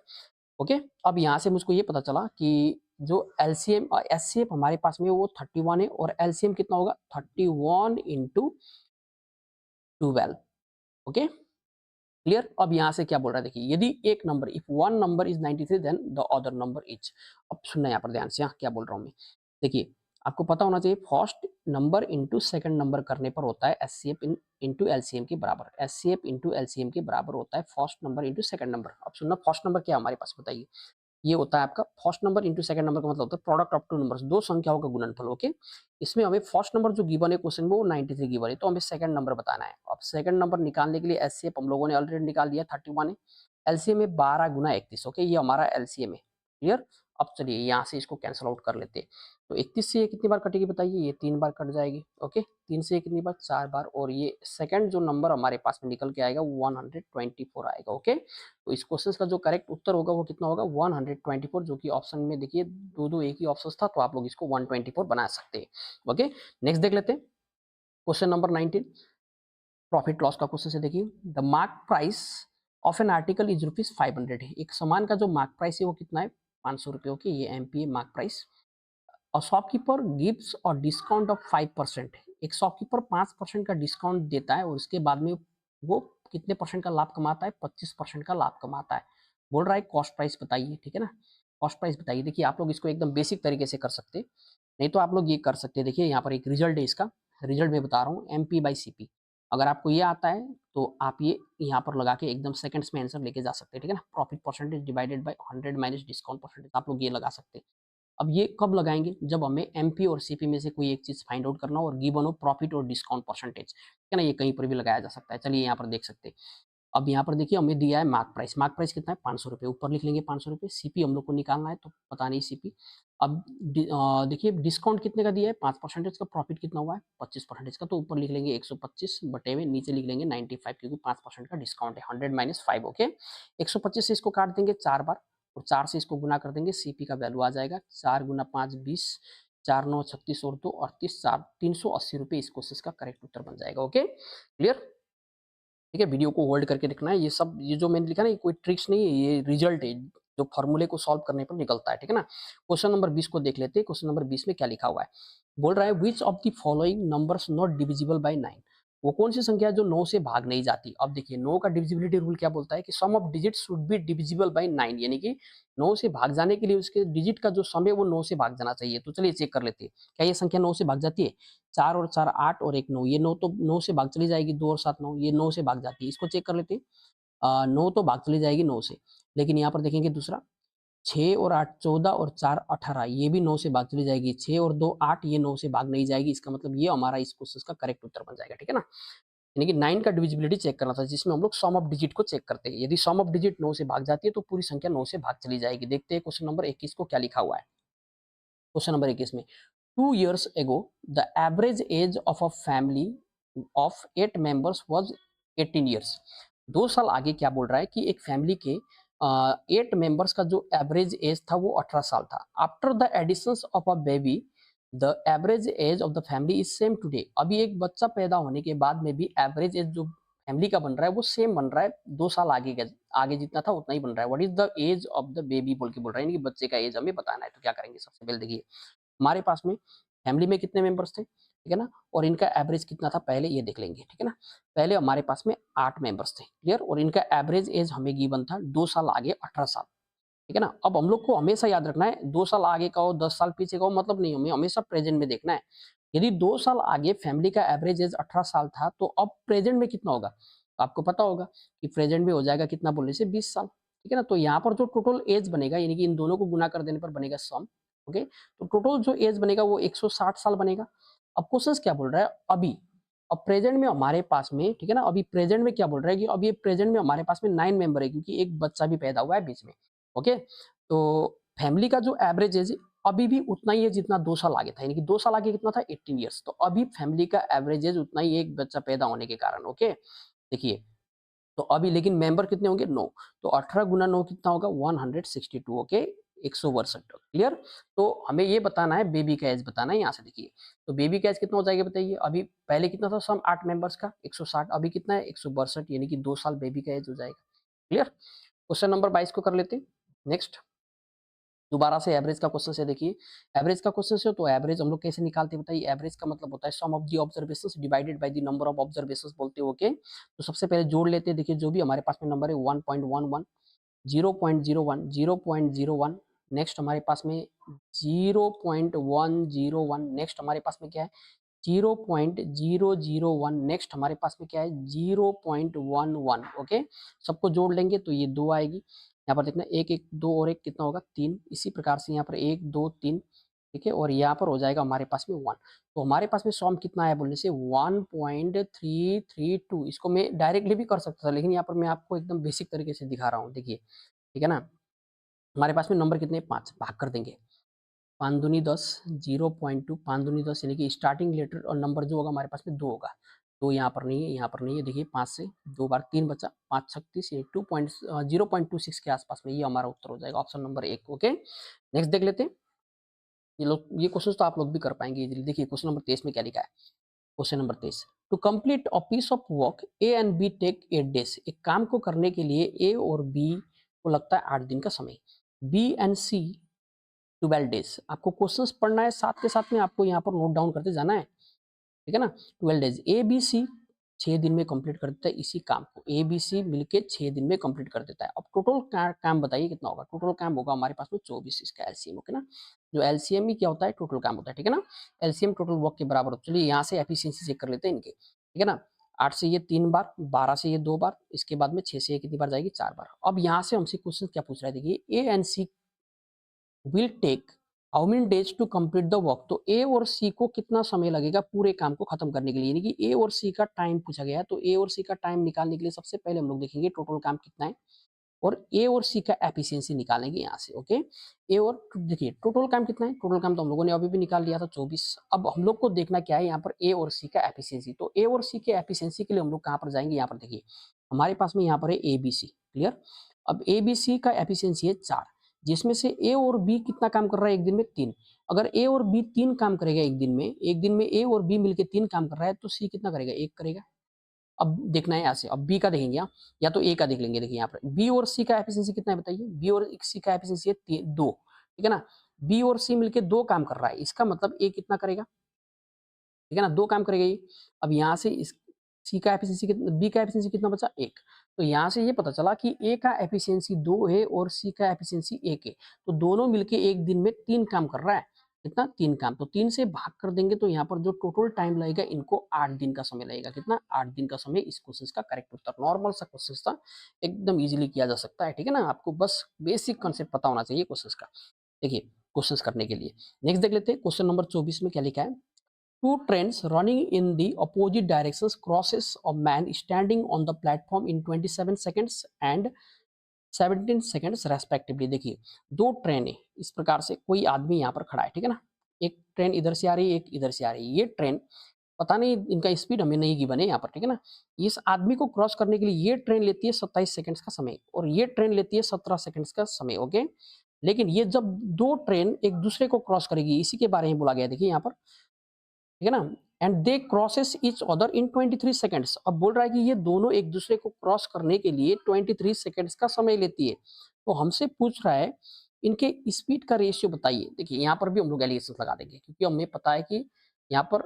okay. अब यहाँ से मुझको ये पता चला कि जो एलसीएम एचसीएफ हमारे पास में वो 31 है और एलसीएम कितना होगा, 31 इंटू 12। Okay, clear. अब यहाँ से क्या बोल रहा है, देखिए यदि एक नंबर, if one number is 93 then the other number is. अब सुनना यहाँ पर ध्यान से, यहाँ क्या बोल रहा हूँ मैं। देखिए आपको पता होना चाहिए first number into second number करने पर होता है एचसीएफ इंटू एलसीएम के बराबर। एचसीएफ इंटू एलसीएम के बराबर होता है first number into second number. अब सुनना, फर्स्ट नंबर क्या हमारे पास बताइए, ये होता है आपका first number into second number का मतलब होता है प्रोडक्ट ऑफ टू नंबर्स, दो संख्याओं का गुणनफल। ओके, इसमें हमें फर्स्ट नंबर जो गिवन है क्वेश्चन में वो 93 गिवन है, तो हमें सेकंड नंबर बताना है। अब सेकंड नंबर निकालने के लिए एचसीएफ हम लोगों ने ऑलरेडी निकाल दिया, 31 है। एलसीएम है 12 गुना 31। ओके, ये हमारा एलसीएम है। क्लियर, अब चलिए यहाँ से इसको कैंसिल आउट कर लेते हैं। तो 31 से ये कितनी बार कटेगी बताइए, ये 3 बार कट जाएगी। ओके, 3 से ये कितनी बार, 4 बार। और ये सेकंड जो नंबर हमारे पास में निकल के आएगा 124 आएगा। ओके, तो इस क्वेश्चन का जो करेक्ट उत्तर होगा वो कितना होगा, 124, जो कि ऑप्शन में देखिए दो दो एक ही ऑप्शन था, तो आप लोग इसको 124 बना सकते हैं। ओके, नेक्स्ट देख लेते हैं क्वेश्चन नंबर 19, प्रॉफिट लॉस का क्वेश्चन से। देखिए the mark price of an article is ₹500 है। एक सामान का जो मार्क प्राइस है वो कितना है, 500 रुपये। ओके, ये एमपी मार्क प्राइस। और शॉपकीपर गिव्स और डिस्काउंट ऑफ 5%। एक शॉपकीपर 5% का डिस्काउंट देता है और उसके बाद में वो कितने परसेंट का लाभ कमाता है, 25% का लाभ कमाता है। बोल रहा है कॉस्ट प्राइस बताइए, ठीक है ना, कॉस्ट प्राइस बताइए। देखिए आप लोग इसको एकदम बेसिक तरीके से कर सकते हैं, नहीं तो आप लोग ये कर सकते हैं। देखिए यहाँ पर एक रिजल्ट है, इसका रिजल्ट मैं बता रहा हूँ, MP/CP। अगर आपको ये आता है तो आप ये यहाँ पर लगा के एकदम सेकंड्स में आंसर लेके जा सकते हैं, ठीक है ना। Profit percentage divided by 100 minus discount percentage, आप लोग ये लगा सकते हैं। अब ये कब लगाएंगे, जब हमें एमपी और सीपी में से कोई एक चीज फाइंड आउट करना हो और गिवन हो प्रॉफिट और डिस्काउंट परसेंटेज, है ना। ये कहीं पर भी लगाया जा सकता है। चलिए यहाँ पर देख सकते हैं। अब यहाँ पर देखिए हमें दिया है मार्क प्राइस, मार्क प्राइस कितना है, 500 रुपये, ऊपर लिख लेंगे 500 रुपये। सीपी हम लोग को निकालना है तो पता नहीं सीपी। अब देखिए डिस्काउंट कितने का दिया है, 5% का। प्रॉफिट कितना हुआ है, 25% का, तो ऊपर लिख लेंगे 125 बटे में, नीचे लिख लेंगे 95, क्योंकि 5% का डिस्काउंट है। 100 माइनस 5। ओके, 125 से इसको काट देंगे 4 बार और 4 से इसको गुना कर देंगे, सीपी का वैल्यू आ जाएगा 4 गुना 5 20, 4 9 36 और 2 38, 4 380 रुपये इस क्वेश्चन का करेक्ट उत्तर बन जाएगा। ओके, क्लियर, ठीक है। वीडियो को होल्ड करके देखना है, ये सब ये जो मैंने लिखा ना ये कोई ट्रिक्स नहीं है, ये रिजल्ट है जो फॉर्मूले को सॉल्व करने पर निकलता है, ठीक है ना। क्वेश्चन नंबर 20 को देख लेते हैं। क्वेश्चन नंबर 20 में क्या लिखा हुआ है, बोल रहा है which of the following numbers not divisible by 9। वो कौन सी संख्या है जो 9 से भाग नहीं जाती। अब देखिए 9 का डिविजिबिलिटी रूल क्या बोलता है कि sum of digit should be divisible by 9, यानी कि 9 से भाग जाने के लिए उसके डिजिट का जो सम है वो 9 से भाग जाना चाहिए। तो चलिए चेक कर लेते हैं, क्या ये संख्या 9 से भाग जाती है। 4 और 4 8 और 1 9, ये 9 तो 9 से भाग चली जाएगी। 2 और 7 9, ये 9 से भाग जाती है। इसको चेक कर लेते हैं। 9 तो भाग चली जाएगी 9 से, लेकिन यहाँ पर देखेंगे दूसरा 6 और 8 14 और 4 18, ये भी 9 से भाग चली जाएगी। 6 और 2 8, ये 9 से भाग नहीं जाएगी। इसका मतलब ये हमारा इस क्वेश्चन का करेक्ट उत्तर बन जाएगा, ठीक है ना। यानी कि 9 का डिविजिबिलिटी चेक करना था, जिसमें हम लोग सम ऑफ डिजिट को चेक करते हैं। यदि सम ऑफ डिजिट 9 से भाग जाती है तो पूरी संख्या 9 से भाग चली जाएगी। देखते हैं क्वेश्चन नंबर 21 को क्या लिखा हुआ है। क्वेश्चन नंबर 21 में 2 years ago the average age of a family of 8 members was 18 years। 2 साल आगे क्या बोल रहा है कि एक फैमिली के 8 मेंबर्स का जो एवरेज एज था वो 18 साल था। After the addition of a baby the average age of the family is same today. अभी एक बच्चा पैदा होने के बाद में भी एवरेज एज जो फैमिली का बन रहा है वो सेम बन रहा है, 2 साल आगे जितना था उतना ही बन रहा है। What is the age of the baby बोल के बोल रहा है, यानी कि बच्चे का एज हमें बताना है। तो क्या करेंगे, सबसे पहले देखिए हमारे पास में फैमिली में कितने मेंबर्स थे, ठीक है ना, और इनका एवरेज कितना था पहले ये देख लेंगे, ठीक है ना। पहले हमारे पास में 8 मेंबर्स थे, क्लियर, और इनका एवरेज एज हमें गिवन था 2 साल आगे 18 साल। ठीक है ना। अब हम लोग को हमेशा याद रखना है 2 साल आगे का हो, 10 साल पीछे का हो मतलब नहीं, हमें हमेशा प्रेजेंट में देखना है। यदि 2 साल आगे फैमिली का एवरेज एज 18 साल था, तो अब प्रेजेंट में कितना होगा? तो आपको पता होगा कि प्रेजेंट में हो जाएगा कितना बोलने से 20 साल, ठीक है ना। तो यहाँ पर जो टोटल एज बनेगा यानी कि इन दोनों को गुना कर देने पर बनेगा सम, ओके। तो टोटल जो एज बनेगा वो 160 साल बनेगा। अब क्वेश्चन क्या बोल रहा है अभी, अब प्रेजेंट में हमारे पास में, ठीक है ना, अभी प्रेजेंट में क्या बोल रहा है कि अभी ये प्रेजेंट में हमारे पास में 9 मेंबर है क्योंकि एक बच्चा भी पैदा हुआ है बीच में, ओके। तो फैमिली का जो एवरेज एज अभी भी उतना ही है जितना 2 साल आगे था, यानी कि 2 साल आगे कितना था 18 ईयर्स, तो अभी फैमिली का एवरेज एज उतना ही है एक बच्चा पैदा होने के कारण, ओके। देखिए, तो अभी लेकिन मेंबर कितने होंगे 9, तो 18 गुना 9 कितना होगा 162, ओके, 162, क्लियर। तो हमें ये बताना है बेबी का एज बताना है यहाँ से। देखिए, तो बेबी का एज कितना हो जाएगा बताइए, अभी पहले कितना था सम 8 मेंबर्स का 160, अभी कितना है 162, यानी कि 2 साल बेबी का एज हो जाएगा, क्लियर। क्वेश्चन नंबर 22 को कर लेते हैं। नेक्स्ट, दोबारा से एवरेज का क्वेश्चन से देखिए, एवरेज का क्वेश्चन से तो एवरेज हम लोग कैसे निकालते हैं बताइए। एवरेज का मतलब होता है sum of the observations divided by the number of observations बोलते हैं, ओके। तो सबसे पहले जोड़ लेते हैं। देखिए, जो भी हमारे पास में नंबर है 1.11, 0.01, 0.01, नेक्स्ट हमारे पास में 0.101, नेक्स्ट हमारे पास में क्या है 0.001, नेक्स्ट हमारे पास में क्या है 0.11, ओके। सबको जोड़ लेंगे तो ये 2 आएगी। यहाँ पर देखना 1 1 2 और 1 कितना होगा 3, इसी प्रकार से यहाँ पर 1 2 3, ठीक है, और यहाँ पर हो जाएगा हमारे पास में 1। तो हमारे पास में सम कितना है बोलने से 1.332। इसको मैं डायरेक्टली भी कर सकता था लेकिन यहाँ पर मैं आपको एकदम बेसिक तरीके से दिखा रहा हूँ। देखिए, ठीक है ना, हमारे पास में नंबर कितने 5, भाग कर देंगे 5 दूनी 10, 0.2, 5 दूनी 10 यानी कि स्टार्टिंग लेटर और नंबर जो होगा हमारे पास में 2 होगा। 2 यहाँ पर नहीं है, यहाँ पर नहीं है। देखिए 5 से 2 बार 3 बचा, 5 36 यानी 0.26 के आसपास में ये हमारा उत्तर हो जाएगा, ऑप्शन नंबर 1, ओके। नेक्स्ट देख लेते हैं। ये क्वेश्चन तो आप लोग भी कर पाएंगे इजीली। देखिए क्वेश्चन नंबर 23 में क्या लिखा है। Question number 23, to complete a piece of work A and B take 8 days. एक काम को करने के लिए ए और बी को लगता है 8 दिन का समय, बी एंड सी 12 डेज। आपको क्वेश्चंस पढ़ना है, साथ के साथ में आपको यहाँ पर नोट डाउन करते जाना है, ठीक है ना। 12 डेज, ए बी सी 6 दिन में कंप्लीट कर देता है इसी काम को, ए बी सी मिलके 6 दिन में कंप्लीट कर देता है। अब टोटल काम बताइए कितना होगा। टोटल काम होगा हमारे पास में 24, इसका एलसीएम, ओके ना। जो एलसीएम ही क्या होता है टोटल काम होता है, ठीक है ना। एलसीएम टोटल वर्क के बराबर होता है। चलिए यहाँ से एफिशिएंसी चेक कर लेते हैं इनके, ठीक है ना। 8 से ये 3 बार, 12 से ये 2 बार, इसके बाद में 6 से ये कितनी बार जाएगी 4 बार। अब यहाँ से हमसे क्वेश्चन क्या पूछ रहा है, देखिए A and C will take how many days to complete the work. तो ए और सी को कितना समय लगेगा पूरे काम को खत्म करने के लिए, यानी कि ए और सी का टाइम पूछा गया है। तो ए और सी का टाइम निकालने के लिए सबसे पहले हम लोग देखेंगे टोटल काम कितना है और ए और सी का एफिशिएंसी निकालेंगे यहाँ से, ओके। ए और देखिए टोटल काम कितना है, टोटल काम तो हम लोगों ने अभी भी निकाल लिया था 24। अब हम लोग को देखना क्या है यहाँ पर ए और सी का एफिशिएंसी। तो ए और सी के एफिशिएंसी के लिए हम लोग कहाँ पर जाएंगे, यहाँ पर देखिए हमारे पास में यहाँ पर है ए बी सी, क्लियर। अब ए बी सी का एफिशिएंसी है 4, जिसमें से ए और बी कितना काम कर रहा है एक दिन में 3। अगर ए और बी 3 काम करेगा एक दिन में ए और बी मिलकर 3 काम कर रहा है तो सी कितना करेगा 1 करेगा। अब देखना है यहाँ से, अब बी का देखेंगे या तो ए का देख लेंगे। देखिए यहाँ पर बी और सी का एफिशिएंसी कितना है बताइए, बी और सी का एफिशिएंसी है 2, ठीक है ना। बी और सी मिलके 2 काम कर रहा है, इसका मतलब ए कितना करेगा, ठीक है ना, 2 काम करेगा ये। अब यहाँ से इस सी का एफिशिएंसी कितना, बी का एफिशिएंसी कितना बचा 1। तो यहाँ से ये पता चला कि ए का एफिशिएंसी 2 है और सी का एफिशिएंसी 1 है। तो दोनों मिलके एक दिन में 3 काम कर रहा है, कितना 3 काम। तो 3 से भाग कर देंगे तो यहाँ पर जो टोटल टाइम लगेगा इनको 8 दिन का समय लगेगा, कितना 8 दिन का समय। इस क्वेश्चन का करेक्ट उत्तर, नॉर्मल सा क्वेश्चन था, एकदम इजीली किया जा सकता है, ठीक है ना। आपको बस बेसिक कॉन्सेप्ट पता होना चाहिए क्वेश्चन का। देखिए क्वेश्चन करने के लिए नेक्स्ट देख लेते हैं। क्वेश्चन नंबर 24 में क्या लिखा है, two trains running in the opposite directions crosses a man standing on the platform in 27 seconds and 17 seconds respectively। देखिए दो ट्रेन है, इस प्रकार से कोई आदमी यहाँ पर खड़ा है, ठीक है ना। एक ट्रेन इधर से आ रही है, एक इधर से आ रही है। ये ट्रेन पता नहीं इनका स्पीड हमें नहीं गिवन है यहाँ पर, ठीक है ना। इस आदमी को क्रॉस करने के लिए ये ट्रेन लेती है 27 सेकंड्स का समय और ये ट्रेन लेती है 17 सेकंड्स का समय, ओके। लेकिन ये जब दो ट्रेन एक दूसरे को क्रॉस करेगी इसी के बारे में बोला गया है। देखिए यहाँ पर, ठीक है ना, and they crosses each other in 23 seconds. अब बोल रहा है कि ये दोनों एक दूसरे को क्रॉस करने के लिए 23 सेकंड्स का समय लेती है। तो हमसे पूछ रहा है इनके स्पीड का रेशियो बताइए। देखिए यहाँ पर भी हम लोग एलिगेशन लगा देंगे क्योंकि हमें पता है कि यहाँ पर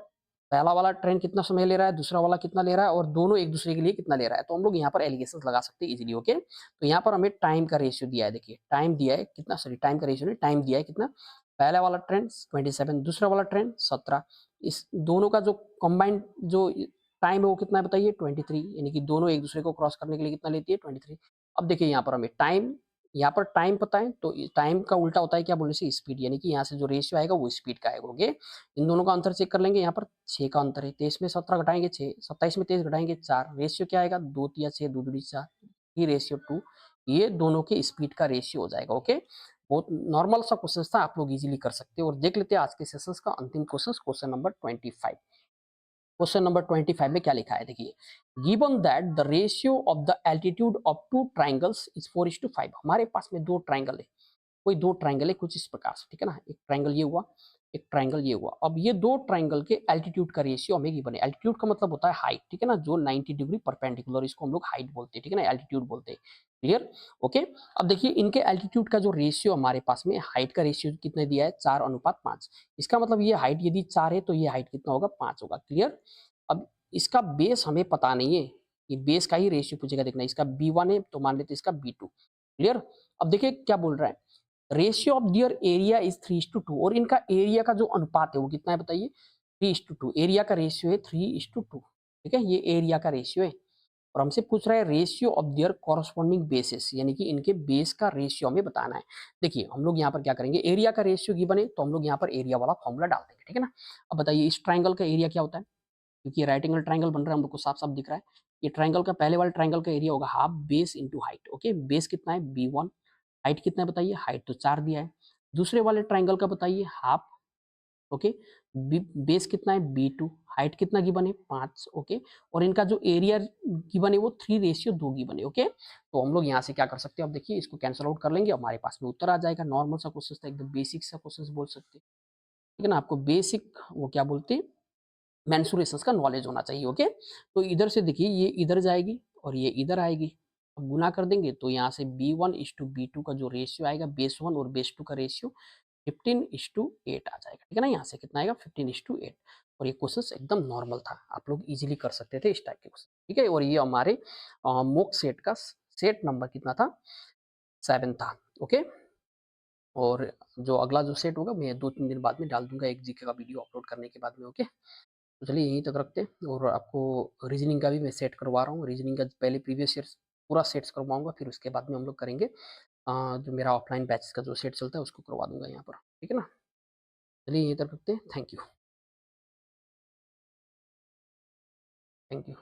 पहला वाला ट्रेन कितना समय ले रहा है, दूसरा वाला कितना ले रहा है और दोनों एक दूसरे के लिए कितना ले रहा है। तो हम लोग यहाँ पर एलिगेशन लगा सकते हैं इजीली। ओके, तो यहाँ पर हमें टाइम का रेशियो दिया है। देखिए टाइम दिया है कितना, सॉरी टाइम का रेशियो नहीं, टाइम दिया है कितना, पहला वाला ट्रेन 27, दूसरा वाला ट्रेन 17, इस दोनों का जो कंबाइंड जो टाइम है वो कितना है बताइए 23, यानी कि दोनों एक दूसरे को क्रॉस करने के लिए कितना लेती है 23। अब देखिए यहाँ पर हमें टाइम, यहाँ पर टाइम पता है तो टाइम का उल्टा होता है क्या बोलने से, स्पीड, यानी कि यहाँ से जो रेशियो आएगा वो स्पीड का आएगा। ओके, इन दोनों का अंतर चेक कर लेंगे। यहाँ पर 6 का अंतर है, 23 में 17 घटाएंगे 6, 27 में 23 घटाएंगे 4, रेशियो क्या आएगा 2 या 6, 2 दूनी 4, ये रेशियो 2, ये दोनों के स्पीड का रेशियो हो जाएगा। ओके, बहुत नॉर्मल सा क्वेश्चन था, आप लोग इजीली कर सकते हो। और देख लेते हैं आज के सेशंस का अंतिम question, question number 25। Question number 25 में क्या लिखा है देखिए, given that the ratio of the altitude of two triangles is 4:5। हमारे पास में दो ट्राइंगल है, कोई दो ट्राइंगल है कुछ इस प्रकार से, ठीक है ना, एक ट्राइंगल ये हुआ, एक ट्राइंगल ये हुआ। अब ये दो ट्राइंगल के एल्टीट्यूड का रेशियो हमें गिवन है। एल्टीट्यूड का मतलब होता है हाइट, ठीक है ना, जो 90 डिग्री परपेंडिकुलर, इसको हम लोग हाइट बोलते हैं, ठीक है ना, एल्टीट्यूड बोलते हैं। क्लियर? ओके, अब देखिए इनके एल्टीट्यूड का जो रेशियो हमारे पास में, हाइट का रेशियो कितने दिया है 4:5। इसका मतलब ये हाइट यदि 4 है तो ये हाइट कितना होगा 5 होगा। क्लियर? अब इसका बेस हमें पता नहीं है, ये बेस का ही रेशियो पूछेगा। देखना इसका B1 है तो मान लेते इसका B2। क्लियर? अब देखिए क्या बोल रहा है, ratio of their area is 3:2, और इनका एरिया का जो अनुपात है वो कितना है बताइए 3:2। एरिया का रेशियो है 3:2, ठीक है, ये एरिया का रेशियो है। और हमसे पूछ रहा है ratio of their corresponding bases, यानी कि इनके बेस का रेशियो हमें बताना है। देखिए हम लोग यहाँ पर क्या करेंगे, एरिया का रेशियो गिवन है तो हम लोग यहाँ पर एरिया वाला फॉर्मूला डाल देंगे, ठीक है ना। अब बताइए इस ट्राइंगल का एरिया क्या होता है, क्योंकि ये राइट एंगल ट्राइंगल बन रहा है, हम लोग को साफ साफ दिख रहा है। ये ट्राइंगल का पहले वाले ट्राइंगल का एरिया होगा half base into height. Okay, base कितना है B1, हाइट कितना है बताइए, हाइट तो 4 दिया है। दूसरे वाले ट्राइंगल का बताइए हाफ। ओके, बेस कितना है B2, हाइट कितना गिवन है 5। ओके, और इनका जो एरिया गिवन है वो 3:2 गिवन है। ओके, तो हम लोग यहाँ से क्या कर सकते हैं, अब देखिए इसको कैंसिल आउट कर लेंगे, हमारे पास में उत्तर आ जाएगा। नॉर्मल सा क्वेश्चन था, एकदम बेसिक सा क्वेश्चन बोल सकते हैं, ठीक है ना। आपको बेसिक वो क्या बोलते हैं, मेंसुरेशंस का नॉलेज होना चाहिए। ओके, तो इधर से देखिए ये इधर जाएगी और ये इधर आएगी, अब गुना कर देंगे तो यहाँ से B1:B2 का जो रेशियो आएगा, बेस 1 और बेस 2 का रेशियो 15:8 आ जाएगा, ठीक है ना। यहाँ से कितना आएगा 15:8। और ये क्वेश्चन एकदम नॉर्मल था, आप लोग इजीली कर सकते थे इस टाइप के क्वेश्चन, ठीक है। और ये हमारे मॉक सेट का सेट नंबर कितना था 7 था। ओके, और जो अगला जो सेट होगा मैं 2-3 दिन बाद में डाल दूंगा, एक जीके का वीडियो अपलोड करने के बाद में। ओके, तो चलिए यहीं तक रखते हैं, और आपको रीजनिंग का भी मैं सेट करवा रहा हूँ। रीजनिंग का पहले प्रीवियस ईयर पूरा सेट्स करवाऊंगा, फिर उसके बाद में हम लोग करेंगे जो मेरा ऑफलाइन बैच का जो सेट चलता है उसको करवा दूंगा यहाँ पर, ठीक है ना। चलिए यहीं तक रखते हैं, थैंक यू। Thank you.